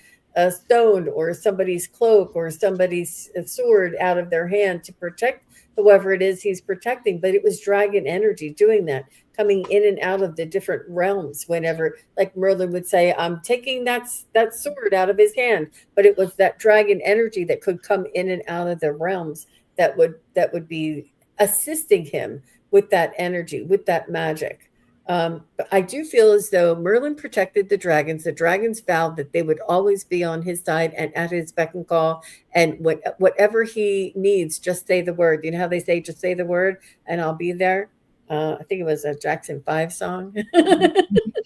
stone or somebody's cloak or somebody's sword out of their hand to protect whoever it is he's protecting. But it was dragon energy doing that, coming in and out of the different realms whenever, like Merlin would say, I'm taking that sword out of his hand. But it was that dragon energy that could come in and out of the realms, that would be assisting him with that energy, with that magic. But I do feel as though Merlin protected the dragons. The dragons vowed that they would always be on his side and at his beck and call. And whatever he needs, just say the word. You know how they say, just say the word and I'll be there? I think it was a Jackson 5 song.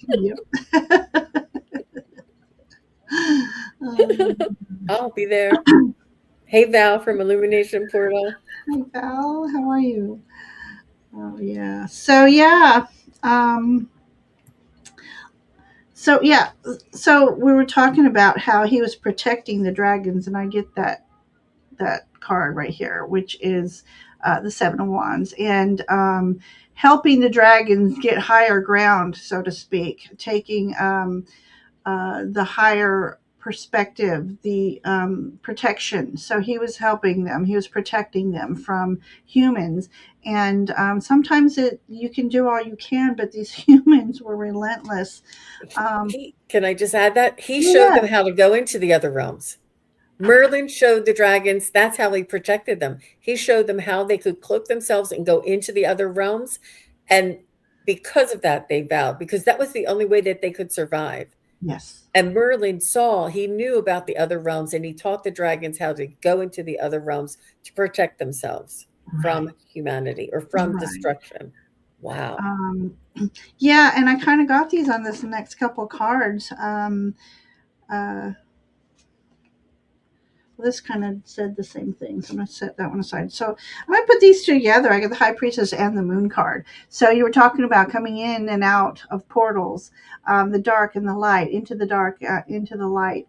yep. I'll be there. Hey, Val from Illumination Portal. Hi Val, how are you? Oh yeah. So yeah. Um, so yeah. So we were talking about how he was protecting the dragons, and I get that card right here, which is the Seven of Wands, and helping the dragons get higher ground, so to speak, taking the higher perspective, the protection. So he was helping them. He was protecting them from humans. And sometimes you can do all you can, but these humans were relentless. Um, He Can I just add that? He showed yeah. them how to go into the other realms. Merlin showed the dragons, that's how he protected them. He showed them how they could cloak themselves and go into the other realms. And because of that, they vowed, because that was the only way that they could survive. Yes. And Merlin saw, he knew about the other realms, and he taught the dragons how to go into the other realms to protect themselves Right. from humanity or from Right. destruction. Wow. Um, yeah, and I kind of got these on this next couple cards. Uh, Well, this kind of said the same thing, so I'm going to set that one aside. So I'm going to put these two together. I got the High Priestess and the Moon card. So you were talking about coming in and out of portals, the dark and the light, into the dark, into the light,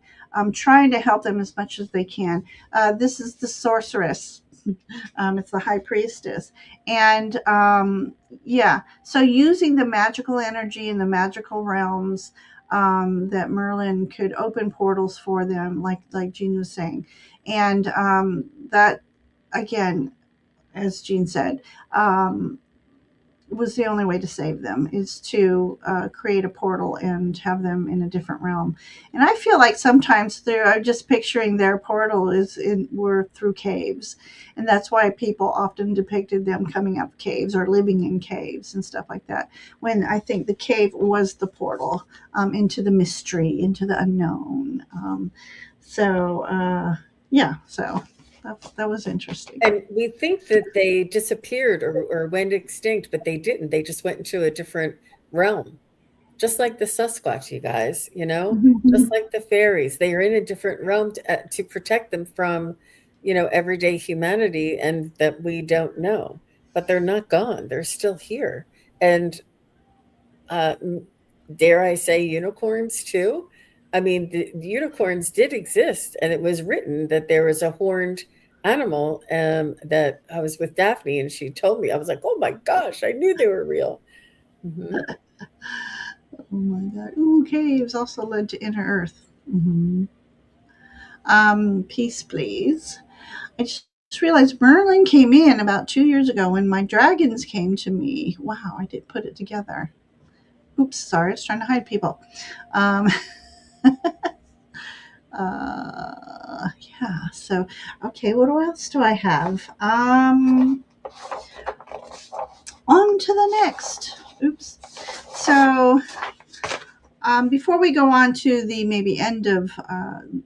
trying to help them as much as they can. This is the Sorceress. It's the high priestess. And yeah, so using the magical energy in the magical realms, that Merlin could open portals for them, like Jean was saying. And that, again, as Jean said, was the only way to save them, is to create a portal and have them in a different realm. And I feel like sometimes I'm just picturing their portal were through caves, and that's why people often depicted them coming up caves or living in caves and stuff like that. When I think the cave was the portal, into the mystery, into the unknown. Yeah, so that was interesting. And we think that they disappeared or went extinct, but they didn't. They just went into a different realm. Just like the Sasquatch, you guys, just like the fairies. They are in a different realm to protect them from, everyday humanity and that we don't know. But they're not gone. They're still here. And uh, dare I say unicorns too? I mean, the unicorns did exist, and it was written that there was a horned animal that I was with Daphne, and she told me. I was like, oh my gosh, I knew they were real. Hmm. Oh my God. Ooh, caves also led to inner earth. Peace, please. I just realized Merlin came in about 2 years ago when my dragons came to me. Wow, I did put it together. Oops, sorry, I was trying to hide people. Um, yeah, so, okay, what else do I have? On to the next. Oops. So, before we go on to the maybe end of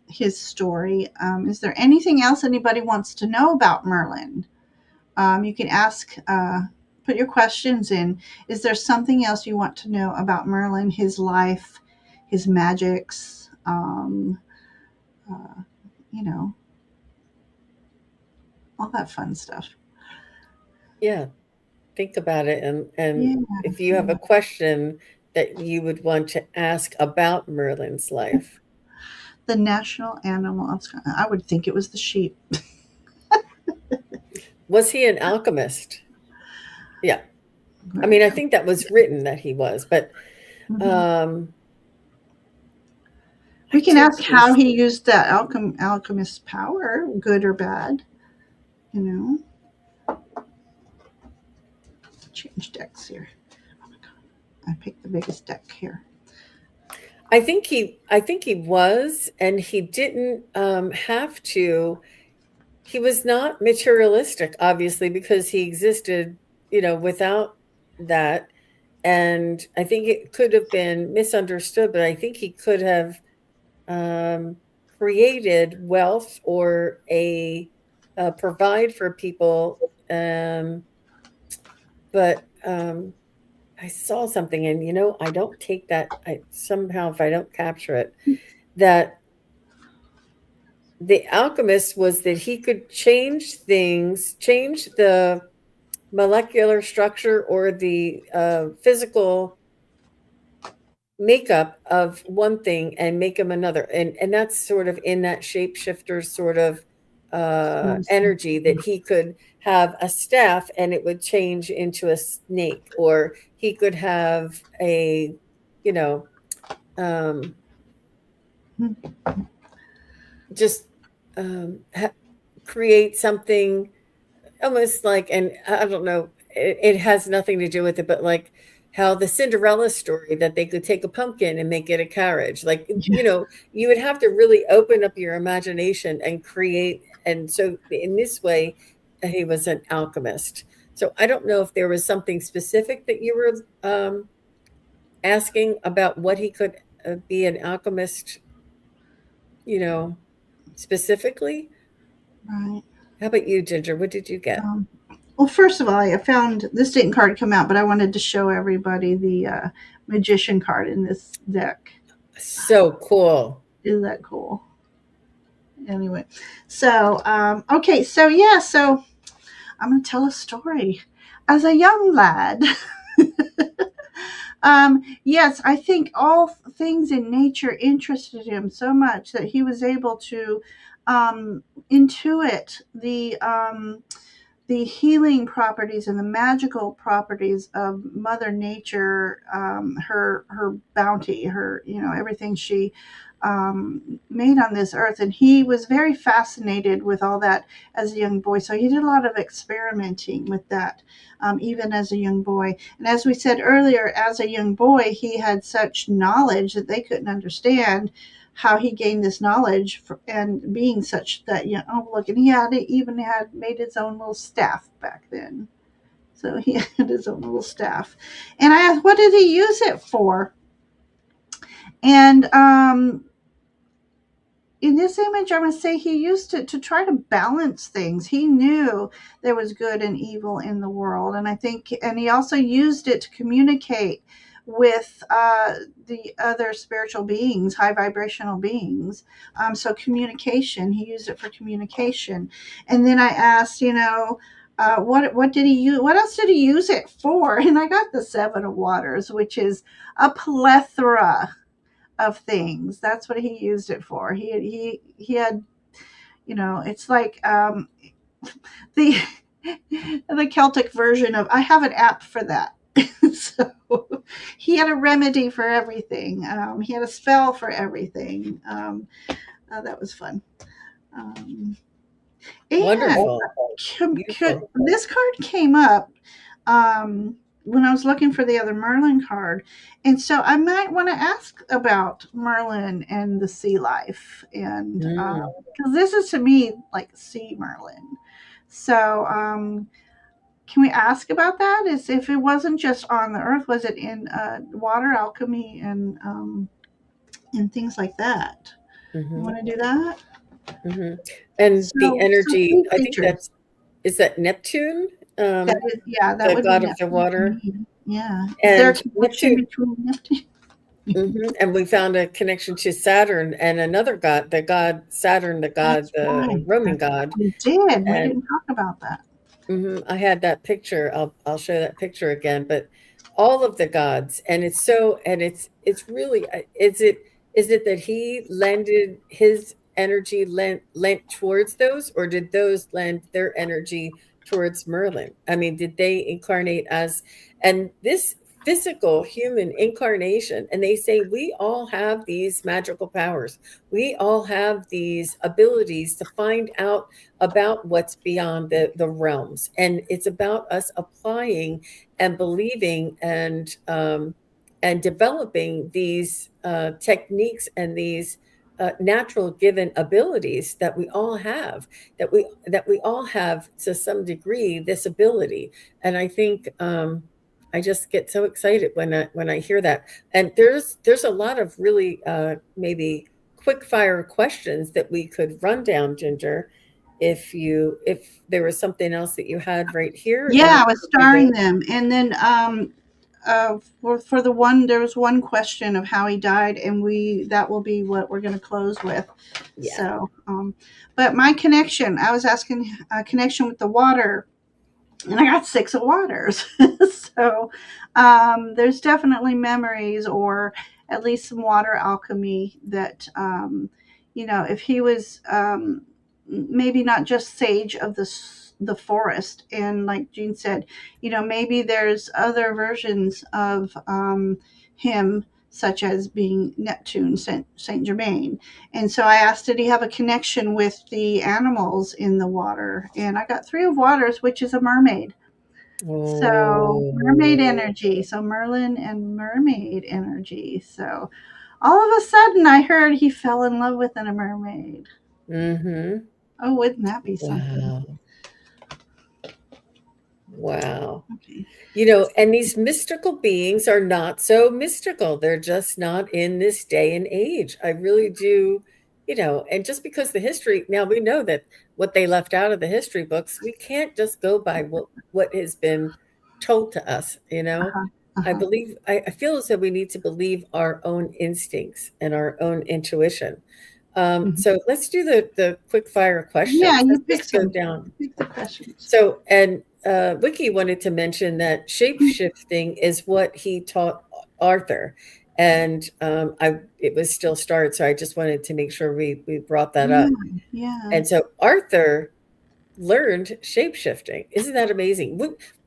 his story, is there anything else anybody wants to know about Merlin? You can ask, put your questions in. Is there something else you want to know about Merlin, his life, his magics? Uh, you know, all that fun stuff. Yeah, think about it, and Yeah, if you have yeah. a question that you would want to ask about Merlin's life. The national animal of Scotland. I would think it was the sheep. Was he an alchemist? Yeah. I Right. mean, I think that was written that he was, but Hmm. um I We can too ask couldn't how he say. used that alchemist's power, good or bad. You know, change decks here. Oh my God, I picked the biggest deck here. I think he was, and he didn't have to. He was not materialistic, obviously, because he existed, without that. And I think it could have been misunderstood, but I think he could have um, created wealth or provide for people. But I saw something, and I don't take that. I somehow, if I don't capture it, that the alchemist was that he could change things, change the molecular structure or the physical makeup of one thing and make them another, and that's sort of in that shapeshifter sort of energy, that he could have a staff and it would change into a snake, or he could have a you know um, just create something almost like, and I don't know, it has nothing to do with it, but like how the Cinderella story, that they could take a pumpkin and make it a carriage. Like, Yeah, you would have to really open up your imagination and create. And so in this way, he was an alchemist. So I don't know if there was something specific that you were asking about what he could be an alchemist, you know, specifically. right. How about you, Ginger? What did you get? Um, well, first of all, I found this didn't card come out, but I wanted to show everybody the magician card in this deck. So cool. Isn't that cool? Anyway, so okay, so yeah, so I'm gonna tell a story. As a young lad, yes, I think all things in nature interested him so much that he was able to intuit the healing properties and the magical properties of Mother Nature, her bounty, her, everything she made on this earth. And he was very fascinated with all that as a young boy. So he did a lot of experimenting with that, even as a young boy. And as we said earlier, as a young boy, he had such knowledge that they couldn't understand how he gained this knowledge and being such that, oh look, and he even had made his own little staff back then. So he had his own little staff. And I asked, what did he use it for? And in this image, I'm going to say he used it to try to balance things. He knew there was good and evil in the world. And I think, and he also used it to communicate with the other spiritual beings, high vibrational beings. So communication, he used it for communication. And then I asked, what did he use? What else did he use it for? And I got the Seven of Waters, which is a plethora of things. That's what he used it for. He had, it's like the the Celtic version of I have an app for that. So he had a remedy for everything. He had a spell for everything. That was fun. Um, and Wonderful. Beautiful. this card came up when I was looking for the other Merlin card. And so I might want to ask about Merlin and the sea life. And Mm. because this is to me like sea Merlin. So can we ask about that? Is if it wasn't just on the earth, was it in water alchemy and things like that? You Hmm. want to do that? Hmm. And the So energy, sea I think creatures. is that Neptune, That is, yeah, that the would be god of the Neptune to water. me. Yeah. Is there a And connection Neptune, between Neptune? and we found a connection to Saturn and another god, the god Saturn, the god, That's the right. Roman That's god. we did. We And didn't talk about that. I had that picture. I'll show that picture again. But all of the gods, and it's so, and it's really, is it that he lended his energy lent towards those, or did those lend their energy towards Merlin? I mean, did they incarnate as, and this physical human incarnation, and they say we all have these magical powers. We all have these abilities to find out about what's beyond the realms. And it's about us applying and believing and developing these techniques and these natural given abilities that we all have, that we all have to some degree this ability. And I think I just get so excited when I hear that. And there's a lot of really maybe quick fire questions that we could run down, Ginger, if there was something else that you had right here, and Yeah, we I was could do starring those. them, and then for the one, there was one question of how he died, and we that will be what we're going to close with. Yeah. So, but my connection, I was asking a connection with the water, and I got six of waters. So there's definitely memories, or at least some water alchemy that, if he was maybe not just sage of the forest, and like Jean said, maybe there's other versions of him, such as being Neptune, Saint Germain. And so I asked, did he have a connection with the animals in the water? And I got three of waters, which is a mermaid. So mermaid Oh. energy. So Merlin and mermaid energy. So all of a sudden I heard he fell in love with a mermaid. Mm-hmm. Oh, wouldn't that be something? Wow. Wow. Okay. And these mystical beings are not so mystical. They're just not in this day and age. I really do, and just because the history, now we know that what they left out of the history books, we can't just go by what has been told to us. Uh-huh. I Uh-huh. believe, I feel as though we need to believe our own instincts and our own intuition. Mhm. So let's do the quick fire Yeah, questions. you Let's pick just go some. down. Pick the questions. So, and Wiki wanted to mention that shape shifting is what he taught Arthur. and it was still start, so I just wanted to make sure we brought that Yeah, up. yeah. And so Arthur learned shape-shifting. Isn't that amazing?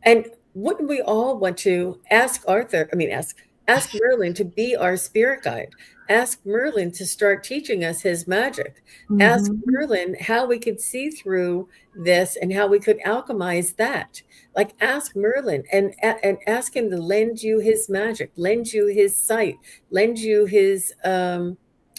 And wouldn't we all want to ask Arthur, I mean, ask Merlin to be our spirit guide, ask Merlin to start teaching us his magic, ask Mhm. Merlin how we could see through this and how we could alchemize that. Like, ask Merlin and ask him to lend you his magic, lend you his sight, lend you his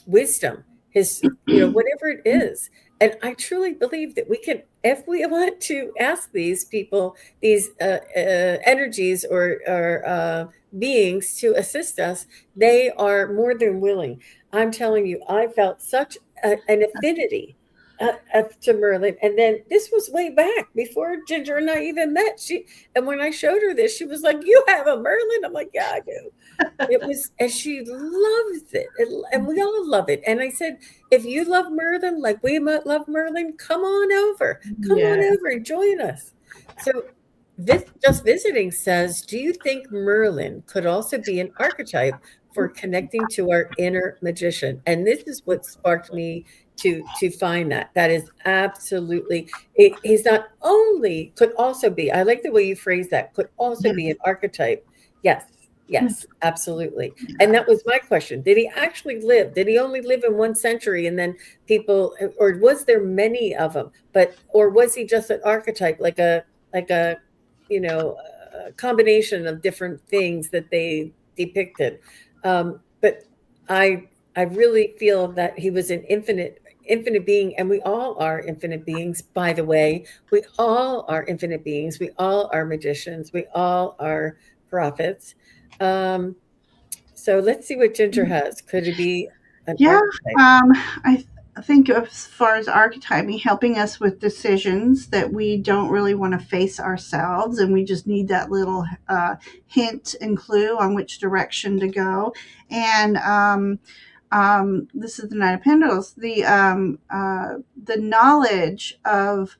wisdom, his, whatever it is. And I truly believe that we can, if we want to ask these people, these energies or beings to assist us, they are more than willing. I'm telling you, I felt such an affinity to Merlin. And then this was way back before Ginger and I even met. And when I showed her this, she was like, "You have a Merlin?" I'm like, "Yeah, I do." It was, and she loves it, and we all love it. And I said, if you love Merlin like we love Merlin, come on over. Come Yeah. on over and join us. So, this just visiting says, do you think Merlin could also be an archetype for connecting to our inner magician? And this is what sparked me to find that. That is absolutely, he's not only, could also be, I like the way you phrase that, could also Yeah. be an archetype. Yes, yes, absolutely. And Yeah. that was my question. Did he actually live? Did he only live in one century and then people, or was there many of them? But, or was he just an archetype, like a, a combination of different things that they depicted? But I really feel that he was an infinite being, and we all are infinite beings, by the way. We all are infinite beings. We all are magicians. We all are prophets. Um, so let's see what Ginger has. Could it be an Yeah, archetype? um, I think as far as archetyping, helping us with decisions that we don't really want to face ourselves, and we just need that little hint and clue on which direction to go. And this is the Knight of Pentacles. The knowledge of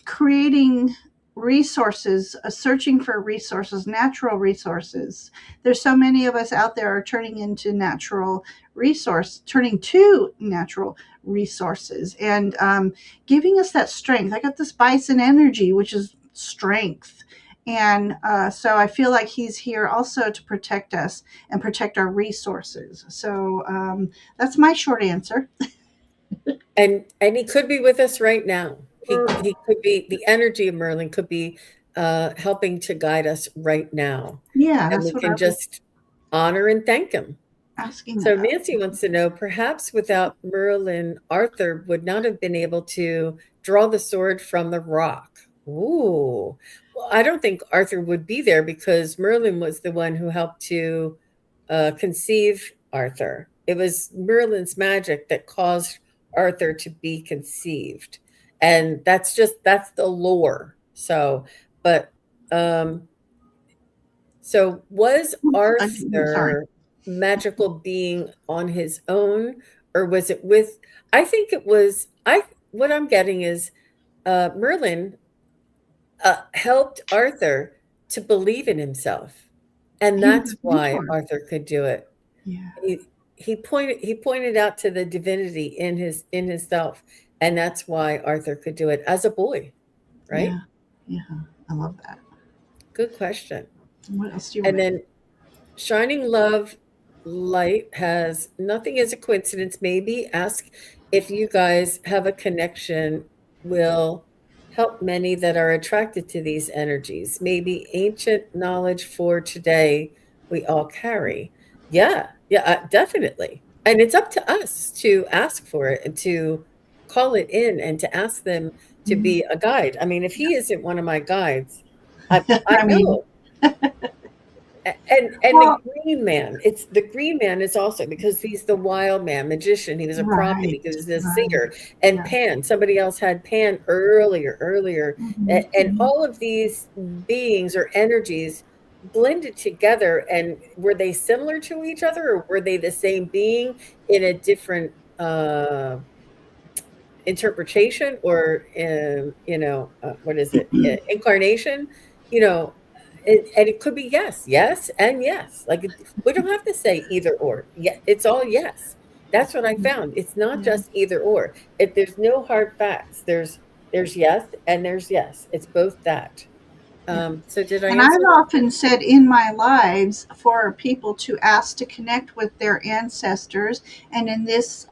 creating resources, searching for resources, natural resources. There's so many of us out there are turning to natural resources, and giving us that strength. I got this bison energy, which is strength. And so I feel like he's here also to protect us and protect our resources. So that's my short answer. And he could be with us right now. He could be, the energy of Merlin could be helping to guide us right now. Yeah, And that's we what I can was just honor and thank him. asking So about. Nancy wants to know, perhaps without Merlin, Arthur would not have been able to draw the sword from the rock. Ooh. Well, I don't think Arthur would be there because Merlin was the one who helped to conceive Arthur. It was Merlin's magic that caused Arthur to be conceived. And that's the lore. So, but um so was Sorry. Arthur magical being on his own, or was it with, I think it was, I what I'm getting is Merlin helped Arthur to believe in himself. And He was that's a why mentor. Arthur could do it. Yeah, He pointed out to the divinity in his self, and that's why Arthur could do it as a boy, right? yeah, yeah. I love that. Good question. What else do you want And to? then Shining Love Light has nothing is a coincidence. Maybe ask if you guys have a connection, will help many that are attracted to these energies. Maybe ancient knowledge for today we all carry. Yeah, yeah, definitely. And it's up to us to ask for it and to call it in and to ask them to Mhm. be a guide. I mean, if he isn't one of my guides, I I mean, know. And the well, green man, it's the green man is also because he's the wild man, magician. He was a prophet. right, He was a right. seer. And Yeah. Pan, somebody else had Pan earlier. Mhm, And mhm. all of these beings or energies blended together. And were they similar to each other, or were they the same being in a different interpretation, or what is it, incarnation? You know, and it could be yes, yes, and yes. Like we don't have to say either or. Yeah, it's all yes. That's what I found. It's not Yeah. just either or. There's no hard facts. There's yes and there's yes. It's both that. Yeah. So did I And I've answer that? often said in my lives for people to ask to connect with their ancestors. And in this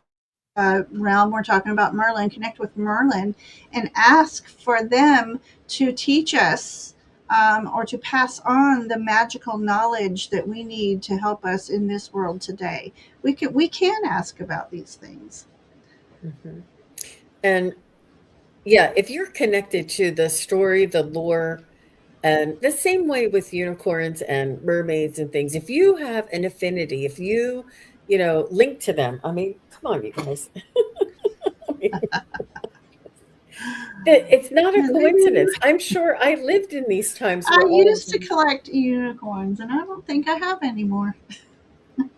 realm, we're talking about Merlin, connect with Merlin and ask for them to teach us or to pass on the magical knowledge that we need to help us in this world today. We can ask about these things. Hmm. And yeah, if you're connected to the story, the lore, and the same way with unicorns and mermaids and things, if you have an affinity, if you link to them, I mean, come on, you guys. I mean, it's not a Hello. coincidence. I'm sure I lived in these times I where all of used to these. collect unicorns, and I don't think I have anymore.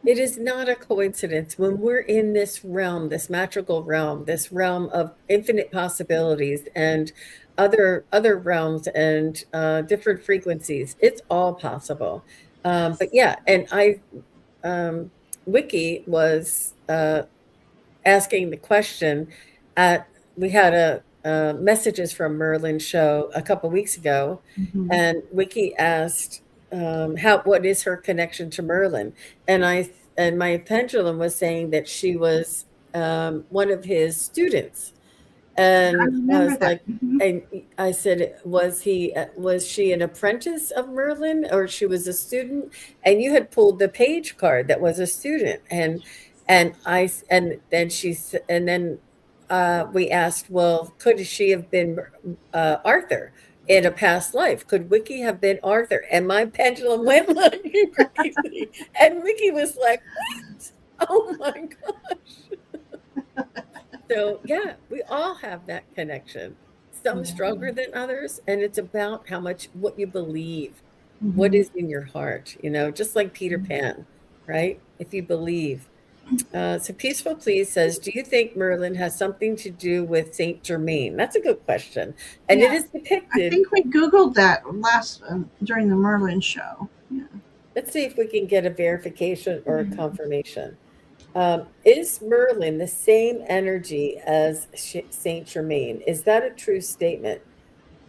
It is not a coincidence when we're in this realm, this magical realm, this realm of infinite possibilities and other realms and different frequencies. It's all possible. But Yes. yeah, and um, Wiki was asking the question at we had a messages from Merlin show a couple weeks ago, Hmm. and Wiki asked how what is her connection to Merlin, and my pendulum was saying that she was one of his students, I and I remember was that. like, Hmm. and I said, was she an apprentice of Merlin or she was a student? And you had pulled the page card that was a student. And then and then we asked, well, could she have been Arthur in a past life? Could Wiki have been Arthur? And my pendulum went like crazy. And Wiki was like, what? Oh my gosh. So, yeah, we all have that connection. Some Yeah. stronger than others, and it's about how much what you believe, what Hmm. is in your heart, just like Peter Pan, right? If you believe. So Peaceful Please says, do you think Merlin has something to do with Saint Germain? That's a good question. And it Yeah. is I depicted. think we Googled that last during the Merlin show. Yeah. Let's see if we can get a verification or a confirmation. Is Merlin the same energy as Saint Germain? Is that a true statement?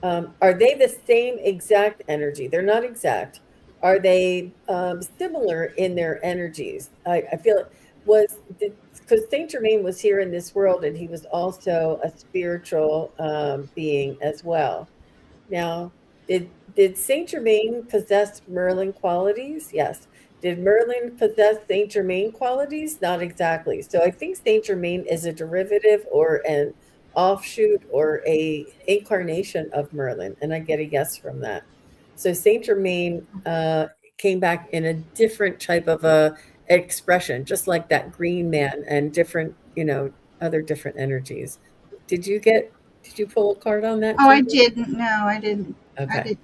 Are they the same exact energy? They're not exact. Are they similar in their energies? I feel it was because Saint Germain was here in this world and he was also a spiritual being as well. Now, did Saint Germain possess Merlin qualities? Yes. Did Merlin possess Saint Germain qualities? Not exactly. So I think Saint Germain is a derivative or an offshoot or a incarnation of Merlin, and I get a yes from that. So Saint Germain came back in a different type of a expression, just like that green man and different, other different energies. Did you pull a card on that, Oh, I Ginger? didn't. No, I didn't. I Okay. did.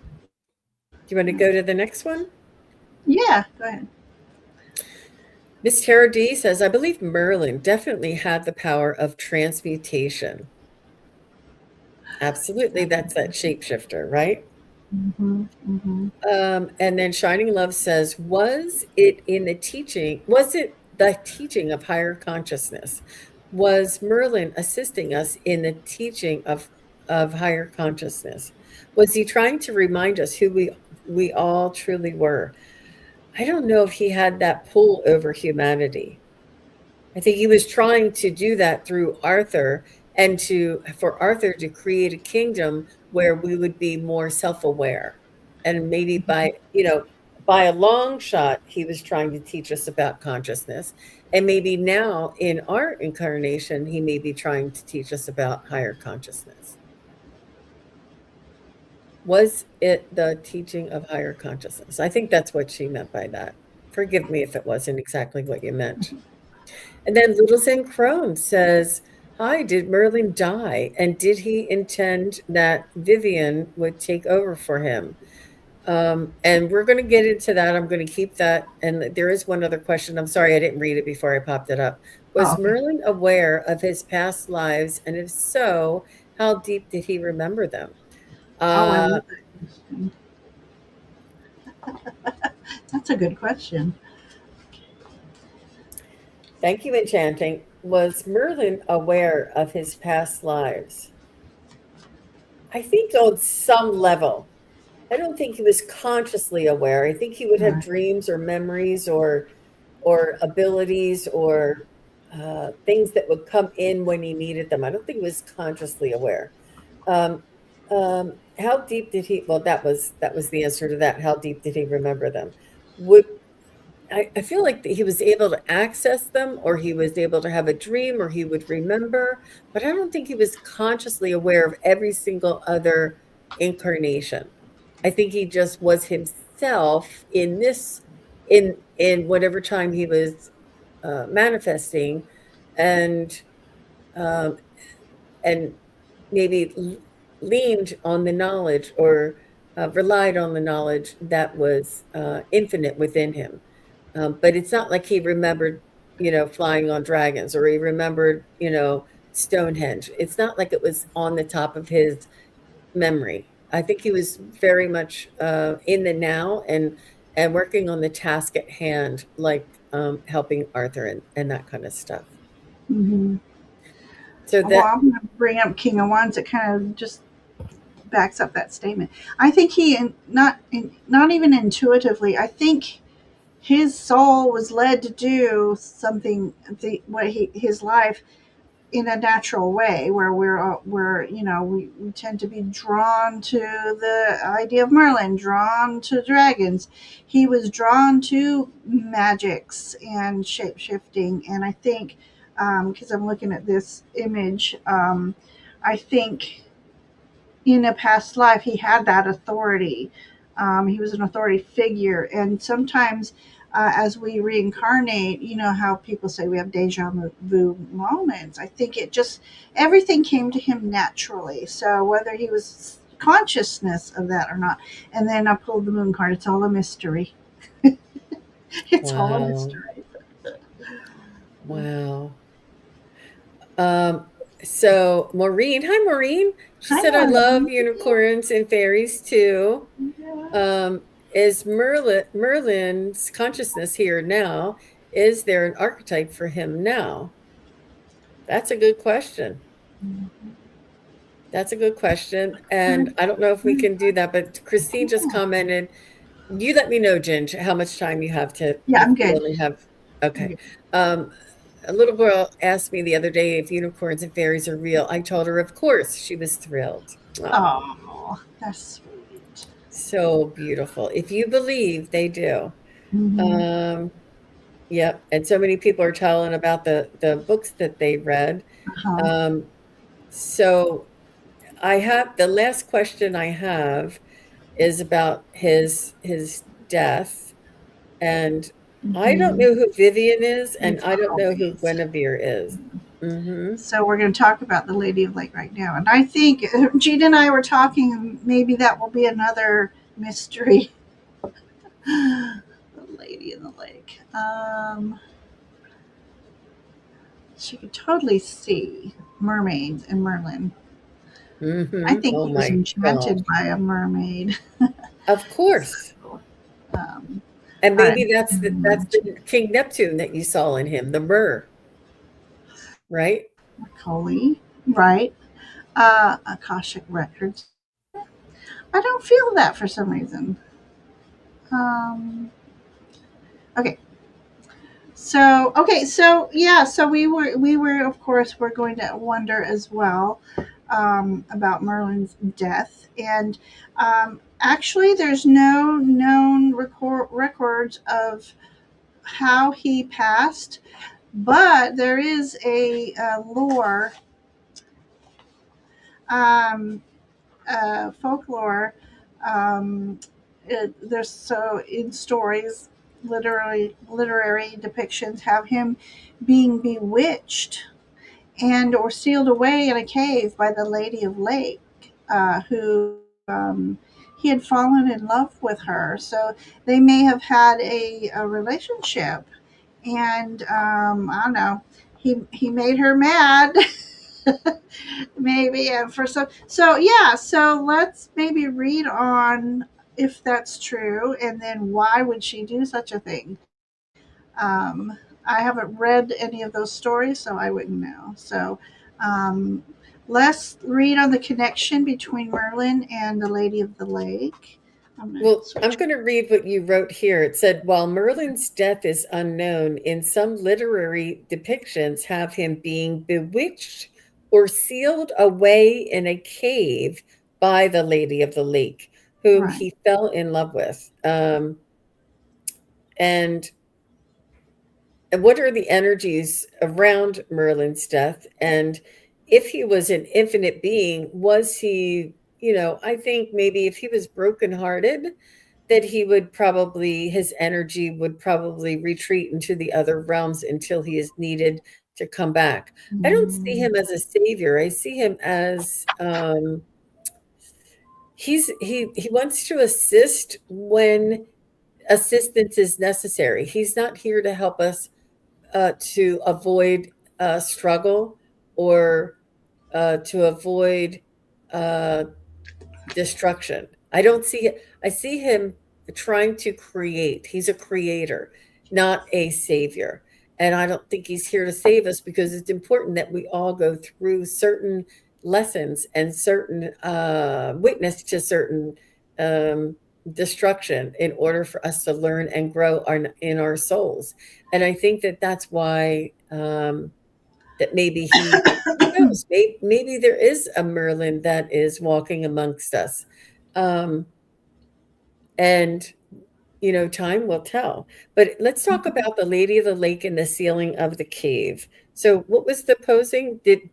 Do you want to go to the next one? Yeah. Go ahead. Miss Tara D says, I believe Merlin definitely had the power of transmutation. Absolutely, that's that shapeshifter, right? Hmm. Hmm. And then Shining Love says, was it the teaching of higher consciousness? Was Merlin assisting us in the teaching of higher consciousness? Was he trying to remind us who we all truly were? I don't know if he had that pull over humanity. I think he was trying to do that through Arthur and for Arthur to create a kingdom where we would be more self-aware. And maybe by a long shot, he was trying to teach us about consciousness. And maybe now in our incarnation, he may be trying to teach us about higher consciousness. Was it the teaching of higher consciousness? I think that's what she meant by that. Forgive me if it wasn't exactly what you meant. And then Little Zen Crone says, hi, did Merlin die? And did he intend that Vivian would take over for him? And we're going to get into that. I'm going to keep that. And there is one other question. I'm sorry I didn't read it before I popped it up. Oh, Was okay. Merlin aware of his past lives? And if so, how deep did he remember them? Oh, I Uh, love that question. That's a good question. Thank you, Enchanting. Was Merlin aware of his past lives? I think on some level. I don't think he was consciously aware. I think he would have Right. dreams or memories or abilities or things that would come in when he needed them. I don't think he was consciously aware. Um, how deep did he? Well, that was the answer to that. How deep did he remember them? Would I feel like that he was able to access them, or he was able to have a dream, or he would remember, but I don't think he was consciously aware of every single other incarnation. I think he just was himself in this, in whatever time he was manifesting, and um, and maybe leaned on the knowledge or relied on the knowledge that was infinite within him. But it's not like he remembered, flying on dragons, or he remembered, Stonehenge. It's not like it was on the top of his memory. I think he was very much in the now and working on the task at hand, like helping Arthur and that kind of stuff. Hmm. So Well, that, I'm going to bring up King of Wands. It kind of just backs up that statement. I think not even intuitively. I think his soul was led to do something. His life in a natural way, where we tend to be drawn to the idea of Merlin, drawn to dragons. He was drawn to magics and shape shifting, and I think because I'm looking at this image, I think in a past life he had that authority. He was an authority figure, and sometimes as we reincarnate, you know how people say we have deja vu moments. I think it just everything came to him naturally. So whether he was consciousness of that or not, and then I pulled the moon card. It's all a mystery. It's all a wow, mystery. wow. Um, so Maureen, hi Maureen. She Hi, said, I love Marlene. unicorns and fairies too. Yeah. Um, is Merlin's consciousness here now? Is there an archetype for him now? That's a good question. That's a good question. And I don't know if we can do that, but Christine just commented, you let me know, Ginge, how much time you have to, Yeah, if I'm you good. only have, I'm okay. good. Um, a little girl asked me the other day if unicorns and fairies are real. I told her, of course. She was thrilled. Oh, Oh, that's sweet. so beautiful. If you believe, they do. Hmm. Um, yep. And so many people are telling about the books that they read. Uh-huh. Um, so I have the last question I have is about his death, and I don't Hmm. know who Vivian is, and It's I don't know who always. Guinevere is. Hmm. So we're going to talk about the Lady of Lake right now, and I think Gene and I were talking, and maybe that will be another mystery. The Lady in the Lake. She could totally see mermaids and Merlin. I think Oh he was my gosh. enchanted by a mermaid. Of course. So, um, And I maybe that's imagine the King Neptune that you saw in him, the myrrh, right? Macaulay, right? Akashic records. I don't feel that for some reason. Um, okay, so yeah, so we were of course we're going to wonder as well about Merlin's death, and actually there's no known records of how he passed, but there is a lore, um, folklore. Um, there's so in stories, literary depictions have him being bewitched and or sealed away in a cave by the Lady of Lake, who he had fallen in love with her. So they may have had a relationship, and I don't know. He made her mad, maybe, and for some. So yeah. So let's maybe read on. if that's true, and then why would she do such a thing? Um, I haven't read any of those stories, so I wouldn't know. So um, let's read on the connection between Merlin and the Lady of the Lake. I'm going to Well, I'm switch. going to read what you wrote here. It said, while Merlin's death is unknown, in some literary depictions have him being bewitched or sealed away in a cave by the Lady of the Lake, whom Right. he fell in love with. And what are the energies around Merlin's death? And if he was an infinite being, was he, I think maybe if he was brokenhearted, that he would probably, his energy would probably retreat into the other realms until he is needed to come back. I don't see Mm, him as a savior. I see him as he wants to assist when assistance is necessary. He's not here to help us to avoid struggle or to avoid uh, destruction. I don't see it. I see him trying to create. He's a creator, not a savior. And I don't think he's here to save us because it's important that we all go through certain lessons and certain witness to certain um, destruction in order for us to learn and grow in our souls. And I think that that's why that maybe he who knows, maybe there is a Merlin that is walking amongst us. Um, and time will tell. But let's talk about the Lady of the Lake and the ceiling of the cave. So what was the posing? Did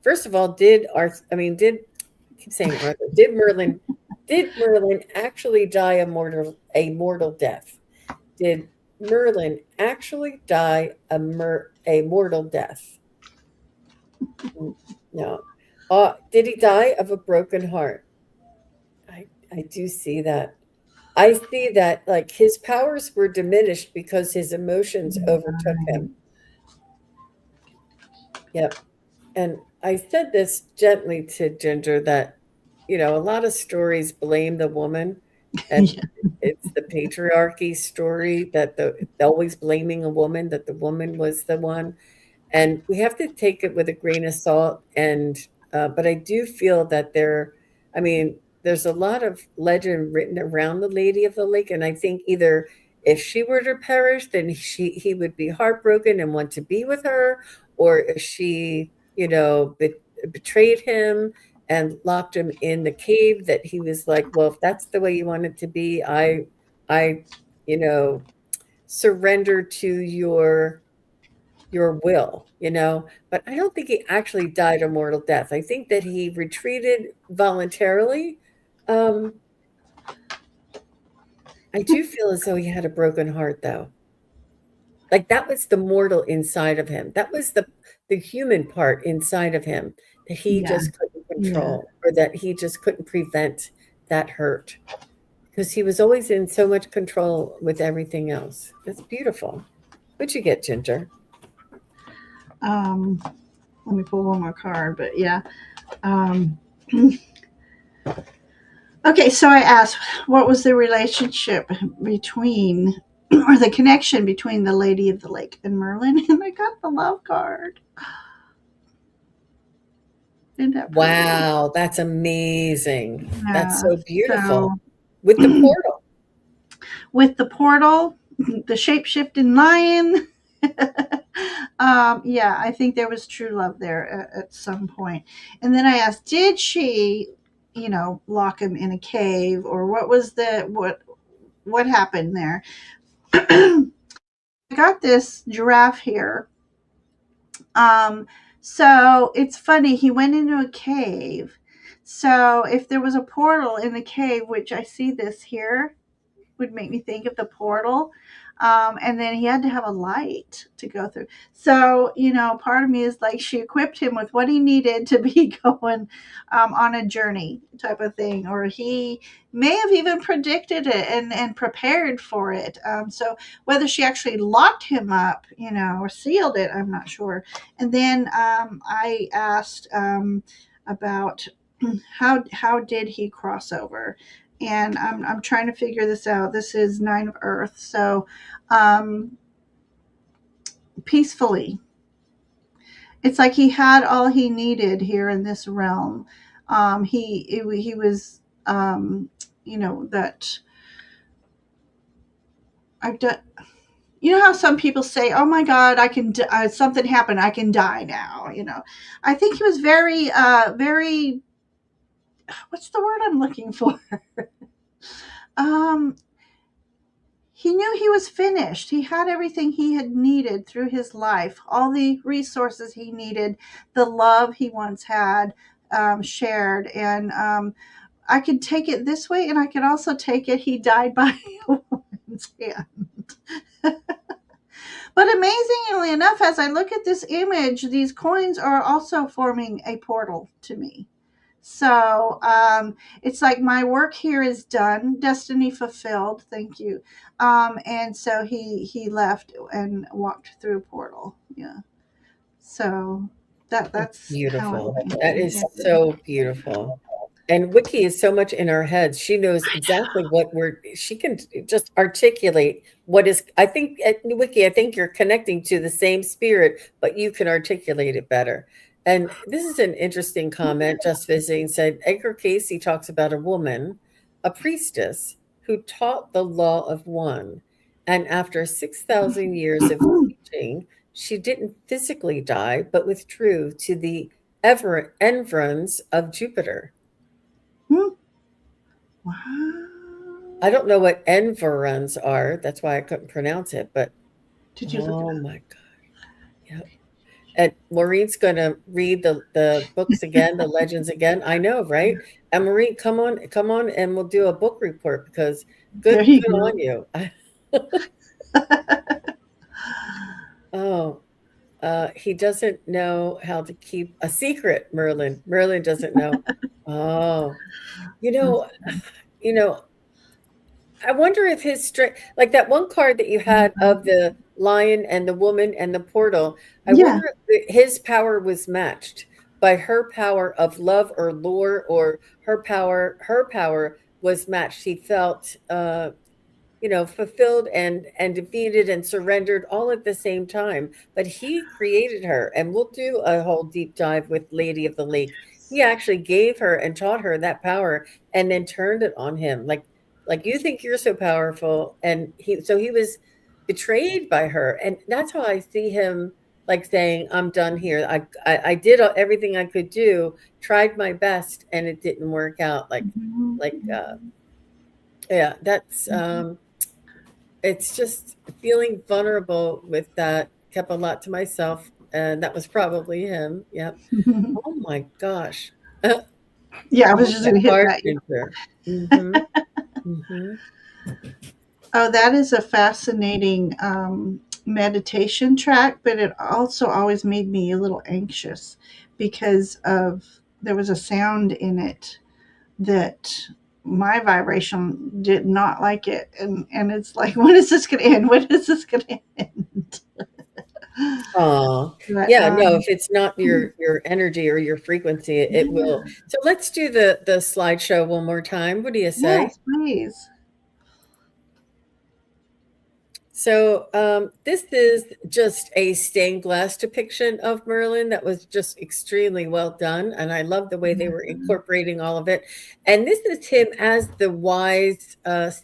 first of all, did Arthur, I mean, did I keep saying Arthur, did Merlin actually die a mortal death? Did Merlin actually die a mortal death? No. Did he die of a broken heart? I do see that. I see that like his powers were diminished because his emotions overtook him. Yep. And I said this gently to Ginger that, a lot of stories blame the woman, and yeah. it's the patriarchy story that the always blaming a woman, that the woman was the one. And we have to take it with a grain of salt. And but I do feel that I mean, there's a lot of legend written around the Lady of the Lake, and I think either if she were to perish, then he would be heartbroken and want to be with her, or if she, betrayed him and locked him in the cave, that he was like, well, if that's the way you want it to be, I, you know, surrender to your will. But I don't think he actually died a mortal death. I think that he retreated voluntarily. Um, I do feel as though he had a broken heart, though. Like that was the mortal inside of him. That was the human part inside of him that he Yeah. just couldn't Yeah. control, or that he just couldn't prevent that hurt because he was always in so much control with everything else. It's beautiful. What'd you get, Ginger? Um, let me pull one more card, but yeah. Um, okay, so I asked, what was the relationship between, or the connection between the Lady of the Lake and Merlin? And I got the love card. Isn't that pretty? Wow, that's amazing. That's Yeah. so beautiful. So With the portal. with the portal, the shape shifting lion. Yeah, I think there was true love there at some point. And then I asked, did she, lock him in a cave, or what was what happened there? I got this giraffe here. Um, so it's funny. He went into a cave. So if there was a portal in the cave, which I see this here, would make me think of the portal. And then he had to have a light to go through. So, part of me is like she equipped him with what he needed to be going on a journey type of thing. Or he may have even predicted it and prepared for it. So, whether she actually locked him up, or sealed it, I'm not sure. And then I asked about how did he cross over? and I'm trying to figure this out. This is Nine of Earth, so um, peacefully. It's like he had all he needed here in this realm. He was, that I've done. You know how some people say, "Oh my God, I can something happened, I can die now." I think he was very, very. What's the word I'm looking for? Um, he knew he was finished. He had everything he had needed through his life, all the resources he needed, the love he once had shared. And I could take it this way, and I could also take it he died by a woman's hand. But amazingly enough, as I look at this image, these coins are also forming a portal to me. So it's like my work here is done, destiny fulfilled. Thank you. And so he left and walked through a portal. Yeah. So That's that's how I'm beautiful. That thinking. is Yeah. so beautiful. And Wiki is so much in our heads. She knows exactly what she can just articulate what is, I think, at Wiki, I think you're connecting to the same spirit, but you can articulate it better. And this is an interesting comment. Just visiting said Edgar Casey talks about a woman, a priestess, who taught the law of one. And after 6,000 years of teaching, she didn't physically die, but withdrew to the environs of Jupiter. Hmm. Wow. I don't know what environs are. That's why I couldn't pronounce it. But Did you look it oh up? my God. Yep. And Maureen's going to read the books again, the legends again. I know, right? And Maureen, come on, and we'll do a book report because There you good go. on you. Oh, he doesn't know how to keep a secret, Merlin. Merlin doesn't know. Oh, you That's know, you know, I wonder if his strength, like that one card that you had of the lion and the woman and the portal, I yeah. wonder if his power was matched by her power of love or lore, or her power was matched. He felt fulfilled and defeated and surrendered all at the same time. But he created her, and we'll do a whole deep dive with Lady of the Lake. He actually gave her and taught her that power, and then turned it on him. Like you think you're so powerful, and he was betrayed by her, and that's how I see him. Like saying, "I'm done here. I did everything I could do, tried my best, and it didn't work out." Like yeah, that's it's just feeling vulnerable with that. Kept a lot to myself, and that was probably him. Yep. Oh my gosh. Yeah, I was Oh, just that going to hit heart that. pincher. Mhm, mhm. Oh, that is a fascinating meditation track, but it also always made me a little anxious because of there was a sound in it that my vibration did not like it, and it's like, when is this going to end? When is this going to end? Aw. But Yeah, no, if it's not your energy or your frequency, it will. yeah, So let's do the slideshow one more time. What do you say? yes, please. So this is just a stained glass depiction of Merlin that was just extremely well done, and I love the way they were incorporating all of it. And this is him as the wise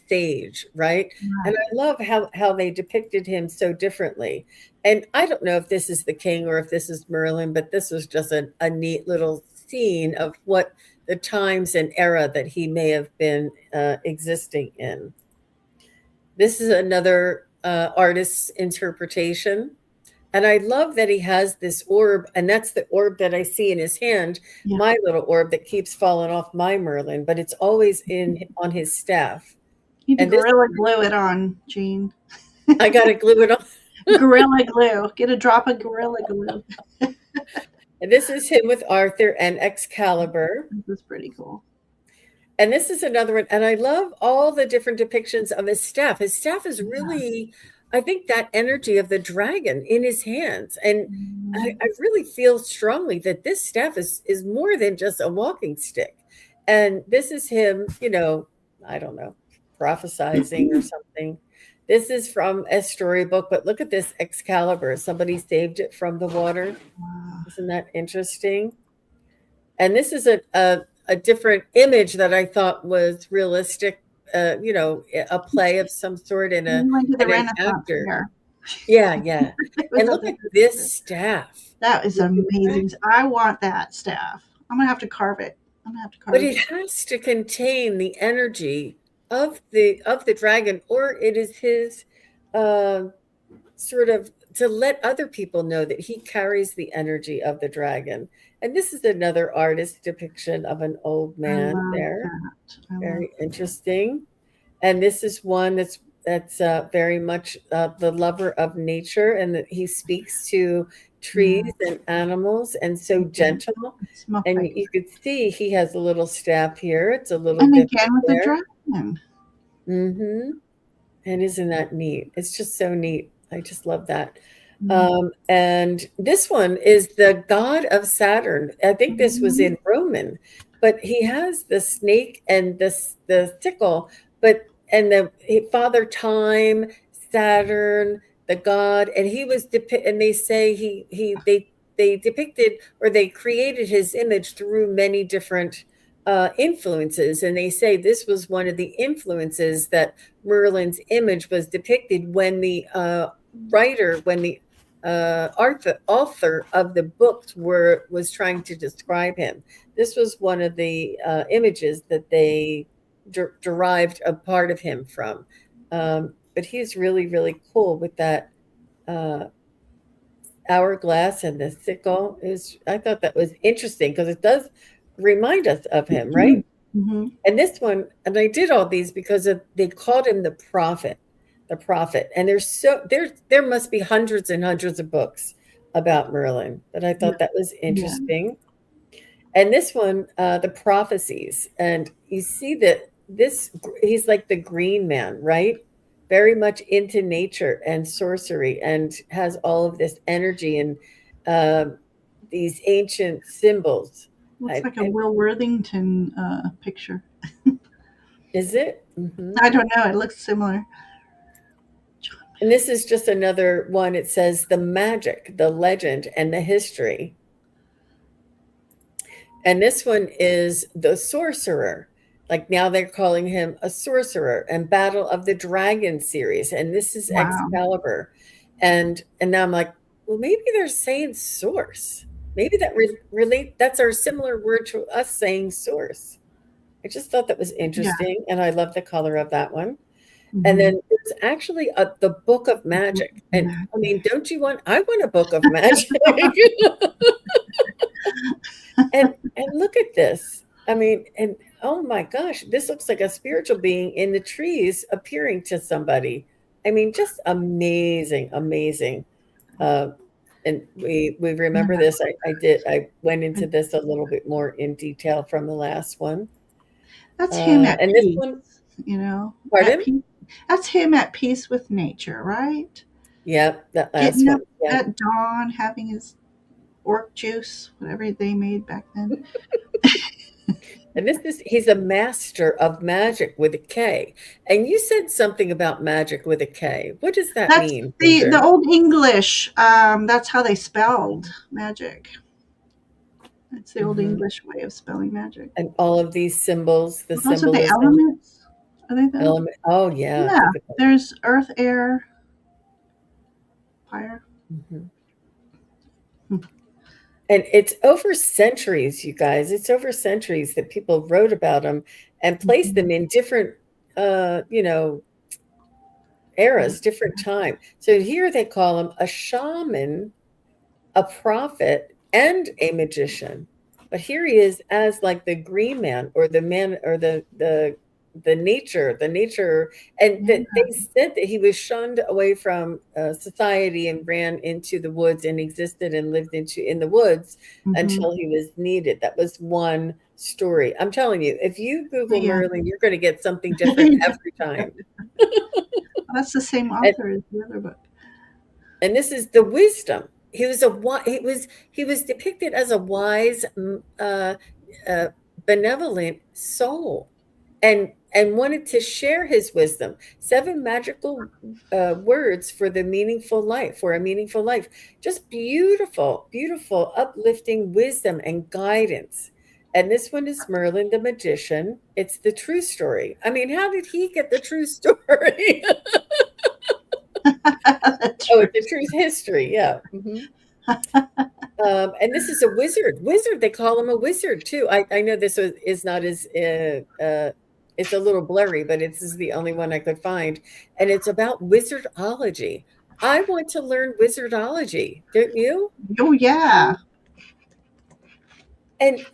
sage, right? And Right. I love how they depicted him so differently. And I don't know if this is the king or if this is Merlin, but this was just a neat little scene of what the times and era that he may have been existing in. This is another artist's interpretation. And I love that he has this orb, and that's the orb that I see in his hand, Yeah. my little orb that keeps falling off my Merlin, but it's always in on his staff. You need to And this, Gorilla Glue it on, Jean. I got to glue it on. Gorilla Glue. Get a drop of Gorilla Glue. And this is him with Arthur and Excalibur. This is pretty cool. And this is another one. And I love all the different depictions of his staff. His staff is Yeah. really, I think, that energy of the dragon in his hands. And Mhm. I really feel strongly that this staff is more than just a walking stick. And this is him, I don't know, prophesizing or something. This is from a storybook, but look at this Excalibur. Somebody saved it from the water. Wow. Isn't that interesting? And this is a different image that I thought was realistic, a play of some sort and We went to the an Renaissance actor. fair. Yeah, yeah. It was And a look at this staff. That is You see that? amazing. I want that staff. I'm gonna have to carve it. I'm gonna have to But carve it it. has to contain the energy of the dragon, or it is his uh, sort of to let other people know that he carries the energy of the dragon. And this is another artist depiction of an old I man love there. that. I love Very interesting. And this is one that's very much the lover of nature, and that he speaks to trees that. and animals, and so Yeah. gentle. It's my And favorite. you could see he has a little staff here. It's a little And different again with the there. dragon. Hmm. And isn't that neat? It's just so neat. I just love that. Mm. And this one is the god of Saturn. I think this was Mhm. in Roman, but he has the snake and the sickle, but and the Father Time, Saturn, the god, and he was and they say they depicted or they created his image through many different influences, and they say this was one of the influences that Merlin's image was depicted when the when the author of the books was trying to describe him. This was one of the images that they derived a part of him from. But he's really, really cool with that uh, hourglass and the sickle. Is I thought that was interesting because it does remind us of him, right? Mhm. And this one, and I did all these because they called him the prophet. And there must be hundreds and hundreds of books about Merlin, but I Yeah. thought that was Yeah. interesting. And this one, the prophecies, and you see that he's like the green man, right? Very much into nature and sorcery, and has all of this energy and um, these ancient symbols. Looks like a Will Worthington picture. Is it? Hmm. I don't know. It looks similar. And this is just another one. It says the magic, the legend, and the history. And this one is the sorcerer. Like now they're calling him a sorcerer, and Battle of the Dragon series. And this is Wow. Excalibur. And now I'm like, well, maybe they're saying source. Maybe that relate that's our similar word to us saying source. I just thought that was Yeah. interesting, and I love the color of that one. And Mhm. then there's actually the book of magic. And I mean, don't you want I want a book of magic. And look at this. I mean, and oh my gosh, this looks like a spiritual being in the trees appearing to somebody. I mean, just amazing, amazing. Uh, and we remember Yeah. this. I went into this a little bit more in detail from the last one. That's him at And this peace, one, at pardon? peace. That's him at peace with nature, right? Yep, that last Getting one. up Yep. at dawn, having his orc juice, whatever they made back then. And he's a master of magic with a K. And you said something about magic with a K. What does that That's mean, the Ginger? old English. That's how they spelled magic. It's the old Hmm. English way of spelling magic. And all of these symbols, the Those are the symbolism, elements. Are they them? element. Oh yeah, Yeah. look at that. There's earth, air, fire. Mhm. And it's over centuries, you guys. It's over centuries that people wrote about them and placed Mhm. them in different, eras, different time. So here they call him a shaman, a prophet, and a magician. But here he is as like the green man or the man or the nature, and Yeah. that they said that he was shunned away from society and ran into the woods and existed and lived in the woods Hmm. until he was needed. That was one story. I'm telling you, if you Google Yeah. Merlin, you're going to get something different every time. That's the same And author as the other book. and this is the wisdom. He was depicted as a wise, uh, benevolent soul, and and wanted to share his wisdom. 7 magical words for the meaningful life, for a meaningful life. Just beautiful, beautiful, uplifting wisdom and guidance. And this one is Merlin the magician. It's the true story. I mean, how did he get the true story? The Oh, it's the truth. true history. Yeah. And this is a wizard. Wizard, they call him a wizard too. I know this is not as it's a little blurry, but this is the only one I could find, and it's about wizardology. I want to learn wizardology, don't you? Oh yeah. And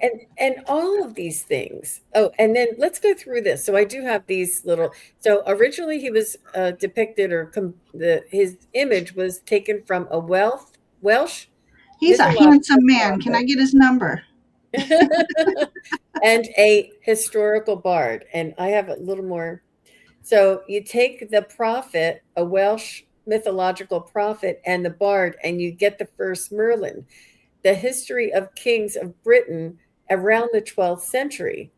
all of these things. Oh, and then let's go through this. So I do have these little. So originally he was depicted, or his image was taken from a Welsh He's a handsome mythological man. Can I prophet. get his number? And a historical bard. And I have a little more. So you take the prophet, a Welsh mythological prophet, and the bard, and you get the first Merlin, the history of kings of Britain around the 12th century.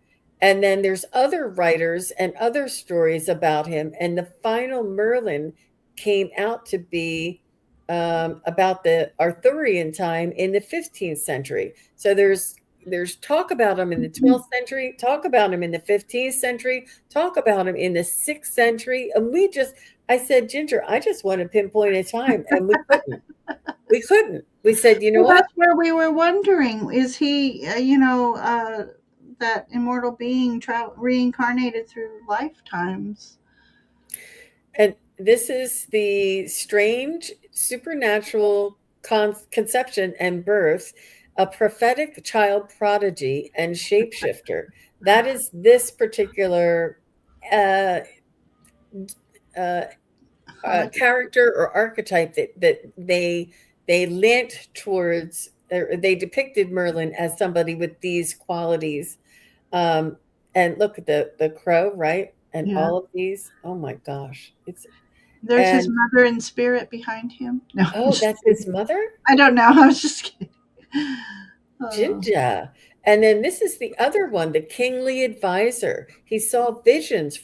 And then there's other writers and other stories about him. And the final Merlin came out to be about the Arthurian time in the 15th century. So there's talk about him in the 12th century, talk about him in the 15th century, talk about him in the 6th century. And I said, Ginger, I just want to pinpoint a time. And we couldn't. We couldn't. We said, you know Well, what? that's where we were wondering: is he, that immortal being reincarnated through lifetimes? And this is the strange supernatural conception and birth, a prophetic child prodigy and shapeshifter. That is this particular uh, uh, character or archetype that they lent towards, or they depicted Merlin as somebody with these qualities. Um, and look at the crow, right? And Yeah. all of these. Oh my gosh. It's There's his and mother in spirit behind him. No, I'm oh, just that's his kidding. mother? I don't know. I was just kidding. Oh, Jinja. And then this is the other one, the kingly advisor. He saw visions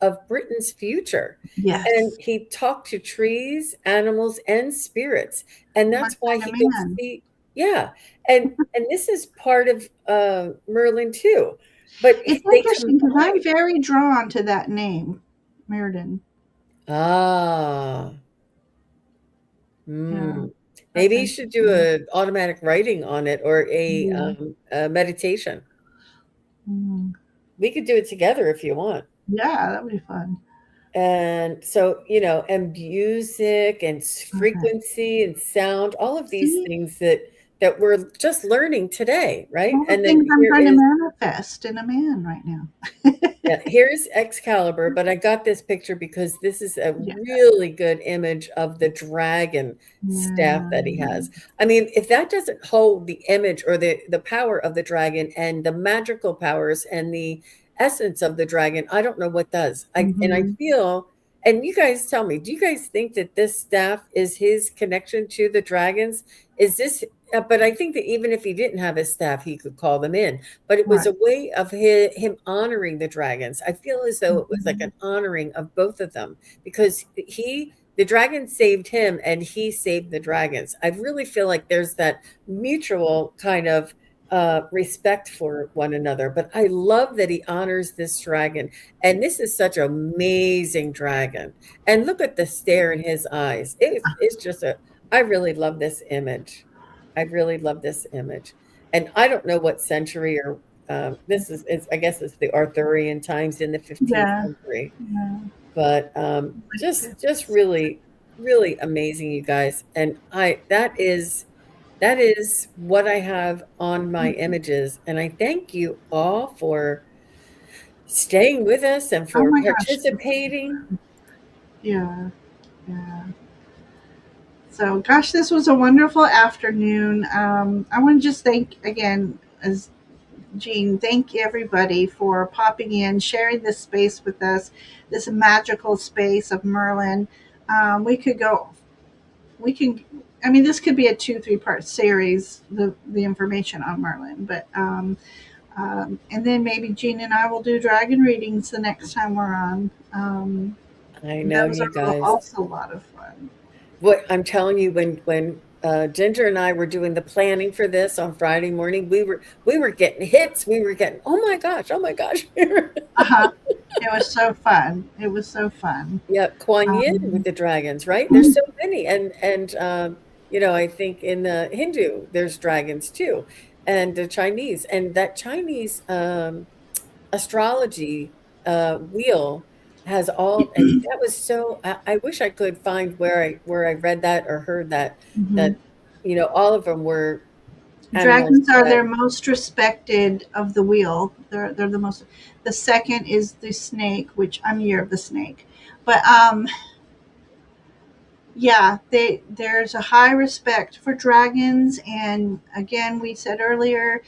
of Britain's future. And yes. he talked to trees, animals, and spirits. And My that's why kind he of could man. see. Yeah. And this is part of Merlin too. But It's they interesting because I'm combine. very drawn to that name, Merddyn. Ah. Yeah, Mm. that's Maybe you should do interesting. an automatic writing on it, or Yeah. a meditation. Mm. We could do it together if you want. Yeah, that would be fun. And so, and music and Okay. frequency and sound, all of these See, things that we're just learning today, right? all the And then things I'm here trying to is manifest in a man right now. yeah, here's Excalibur, but I got this picture because this is a Yeah. really good image of the dragon staff Yeah. that he has. I mean, if that doesn't hold the image or the power of the dragon and the magical powers and the essence of the dragon, I don't know what does. I Hmm. feel, and you guys tell me, do you guys think that this staff is his connection to the dragons? Is this but I think that even if he didn't have his staff, he could call them in, but it was Right. a way of him honoring the dragons. I feel as though it was like Hmm. an honoring of both of them, because the dragon saved him and he saved the dragons. I really feel like there's that mutual kind of respect for one another. But I love that he honors this dragon. And this is such an amazing dragon. And look at the stare in his eyes. It's just I really love this image. I really love this image. And I don't know what century, or this is I guess it's the Arthurian times in the 15th Yeah. century. Yeah. But Like just this. really really amazing, you guys. And I that is what I have on my images. And I thank you all for staying with us and Oh for my gosh. participating. Yeah. Yeah. So, gosh, this was a wonderful afternoon. I want to just thank again, as Jean, thank everybody for popping in, sharing this space with us, this magical space of Merlin. We could go, we can, I mean, this could be a 2, 3 part series, the information on Merlin, but And then maybe Jean and I will do dragon readings the next time we're on. I know, Those you are guys. also a lot of fun. What I'm telling you, when Ginger and I were doing the planning for this on Friday morning, we were getting hits. We were getting, oh my gosh, oh my gosh. Uh-huh. It was so fun. It was so fun. Yeah, Kuan Yin with Um, the dragons, right? There's so many, and I think in the Hindu there's dragons too, and the Chinese, and that Chinese astrology wheel has all, and that was so. I wish I could find where I read that or heard that mhm. that all of them were animals Dragons are that their most respected of the wheel. They're the most. The second is the snake, which I'm year of the snake. But yeah, there's a high respect for dragons, and again, we said earlier,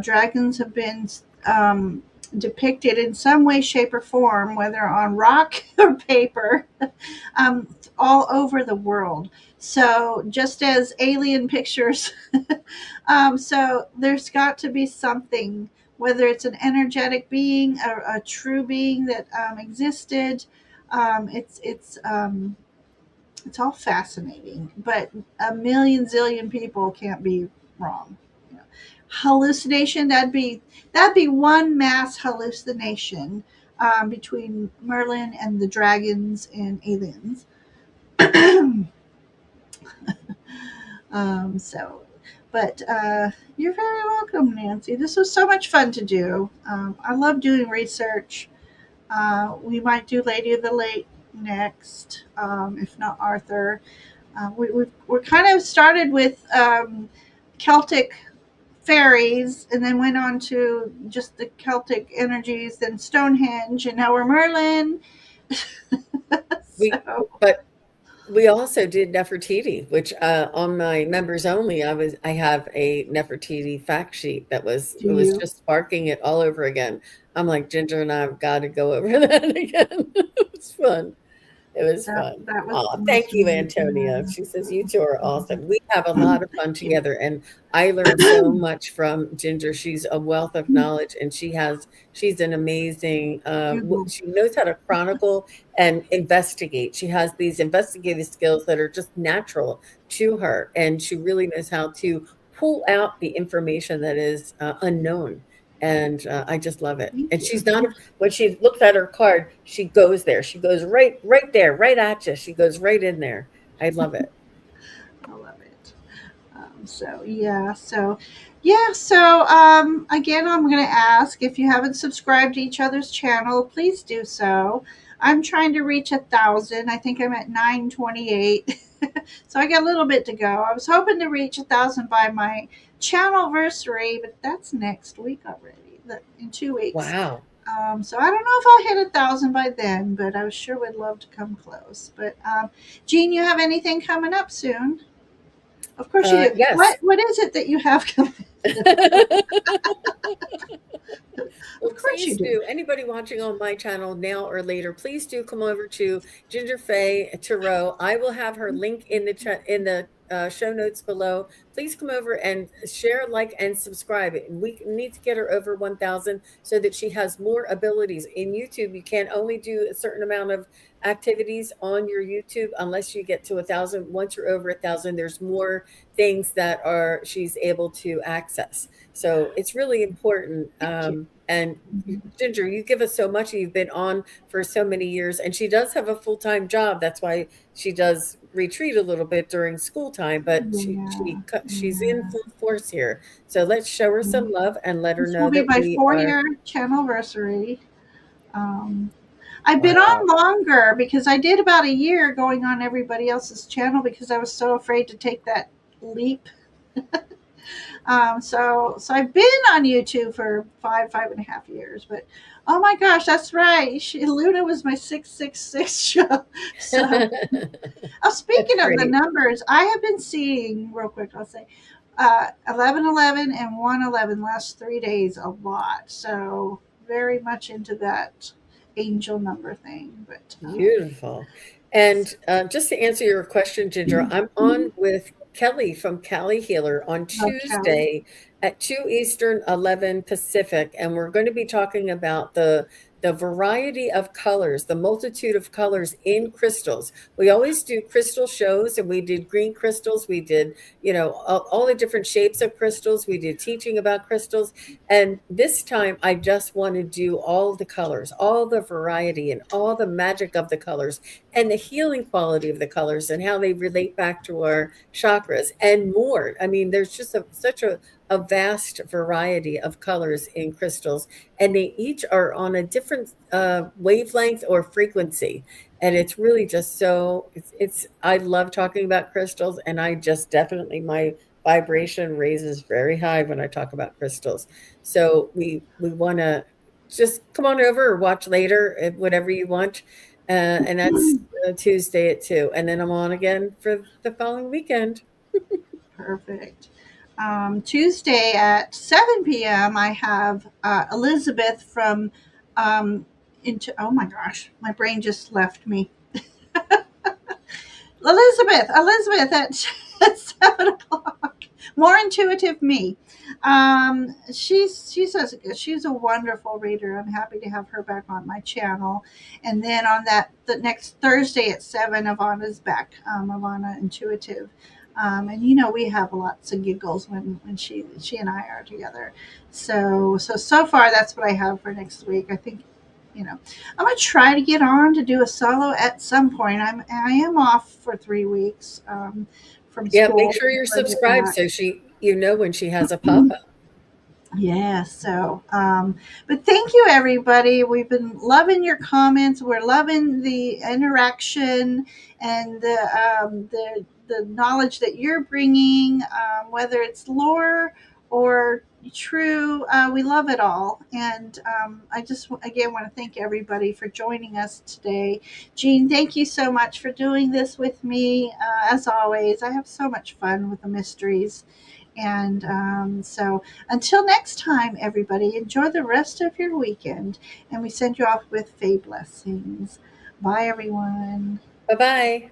dragons have been um, depicted in some way, shape, or form, whether on rock or paper, um, all over the world. So just as alien pictures, so there's got to be something, whether it's an energetic being, a true being that existed. It's all fascinating, but a million zillion people can't be wrong. You know, hallucination, that'd be one mass hallucination between Merlin and the dragons and aliens. So, but you're very welcome, Nancy. This was so much fun to do. I love doing research. We might do Lady of the Lake next, if not Arthur. We're kind of started with Celtic fairies and then went on to just the Celtic energies, then Stonehenge, and now we're Merlin. we So, but we also did Nefertiti, which on my members only, I have a Nefertiti fact sheet that do it was you? just sparking it all over again. I'm like, Ginger and I've got to go over that again. It was fun. It was fun. That was Oh, thank most you, amazing. Antonia. She says you two are awesome. We have a Thank lot of fun you. together, and I learned so much from Ginger. She's a wealth of knowledge, and she's an amazing. She knows how to chronicle and investigate. She has these investigative skills that are just natural to her, and she really knows how to pull out the information that is unknown. And I just love it. Thank And you. she's not when she looks at her card, she goes there. She goes right there, right at you. She goes right in there. I love it. I love it. So again, I'm going to ask if you haven't subscribed to each other's channel, please do so. I'm trying to reach 1,000. I think I'm at 928. So I got a little bit to go. I was hoping to reach 1,000 by my channel anniversary, but that's next week already, in 2 weeks. Wow. So I don't know if I'll hit 1,000 by then, but I sure would love to come close. But Jean, you have anything coming up soon? Of course you do. Yes. What is it that you have coming? Well, Of course you please do. do. Anybody watching on my channel now or later, please do come over to Ginger Faye Tarot. I will have her link in the show notes below. Please come over and share, like, and subscribe. We need to get her over 1,000 so that she has more abilities. In YouTube, you can only do a certain amount of activities on your YouTube unless you get to 1,000. Once you're over 1,000, there's more things that are she's able to access. So it's really important. Thank you. And Ginger, you give us so much. You've been on for so many years, and she does have a full-time job. That's why she does retreat a little bit during school time, but Yeah, she's in yeah. full force here. So let's show her some love and let her This will know be that my we are. 4 year channel anniversary. Um, I've been on Wow. longer because I did about a year going on everybody else's channel because I was so afraid to take that leap. So I've been on YouTube for 5.5 years, but oh my gosh, that's right. Luna was my 666 show. So, That's speaking of the great. numbers, I have been seeing real quick. I'll say 1111 and 111 last 3 days a lot. So very much into that angel number thing. But Beautiful. And just to answer your question, Ginger, I'm on with Kelly from Cali Healer on love Callie. Tuesday at 2 Eastern, 11 Pacific, and we're going to be talking about the variety of colors, the multitude of colors in crystals. We always do crystal shows, and we did green crystals. We did, all the different shapes of crystals. We did teaching about crystals. And this time, I just want to do all the colors, all the variety, and all the magic of the colors, and the healing quality of the colors, and how they relate back to our chakras and more. I mean, there's just such a vast variety of colors in crystals, and they each are on a different wavelength or frequency. And it's really just so it's I love talking about crystals, and I just definitely, my vibration raises very high when I talk about crystals. So we want to just come on over or watch later, whatever you want. And that's Tuesday at 2, and then I'm on again for the following weekend. Perfect. Tuesday at 7 p.m., I have Elizabeth from into. Oh my gosh, my brain just left me. Elizabeth at 7 o'clock. More intuitive me. She's a wonderful reader. I'm happy to have her back on my channel. And then on the next Thursday at 7, Ivana's back. Ivana Intuitive. And we have lots of giggles when she and I are together. So far that's what I have for next week. I think I'm gonna try to get on to do a solo at some point. I am off for 3 weeks from Yeah, make school sure you're before I get subscribed back. so when she has a pop-up. Yeah, but thank you, everybody. We've been loving your comments. We're loving the interaction and the knowledge that you're bringing, whether it's lore or true. We love it all. And I just, again, want to thank everybody for joining us today. Jean, thank you so much for doing this with me. As always, I have so much fun with the mysteries. And so until next time, everybody, enjoy the rest of your weekend. And we send you off with Faye blessings. Bye, everyone. Bye-bye.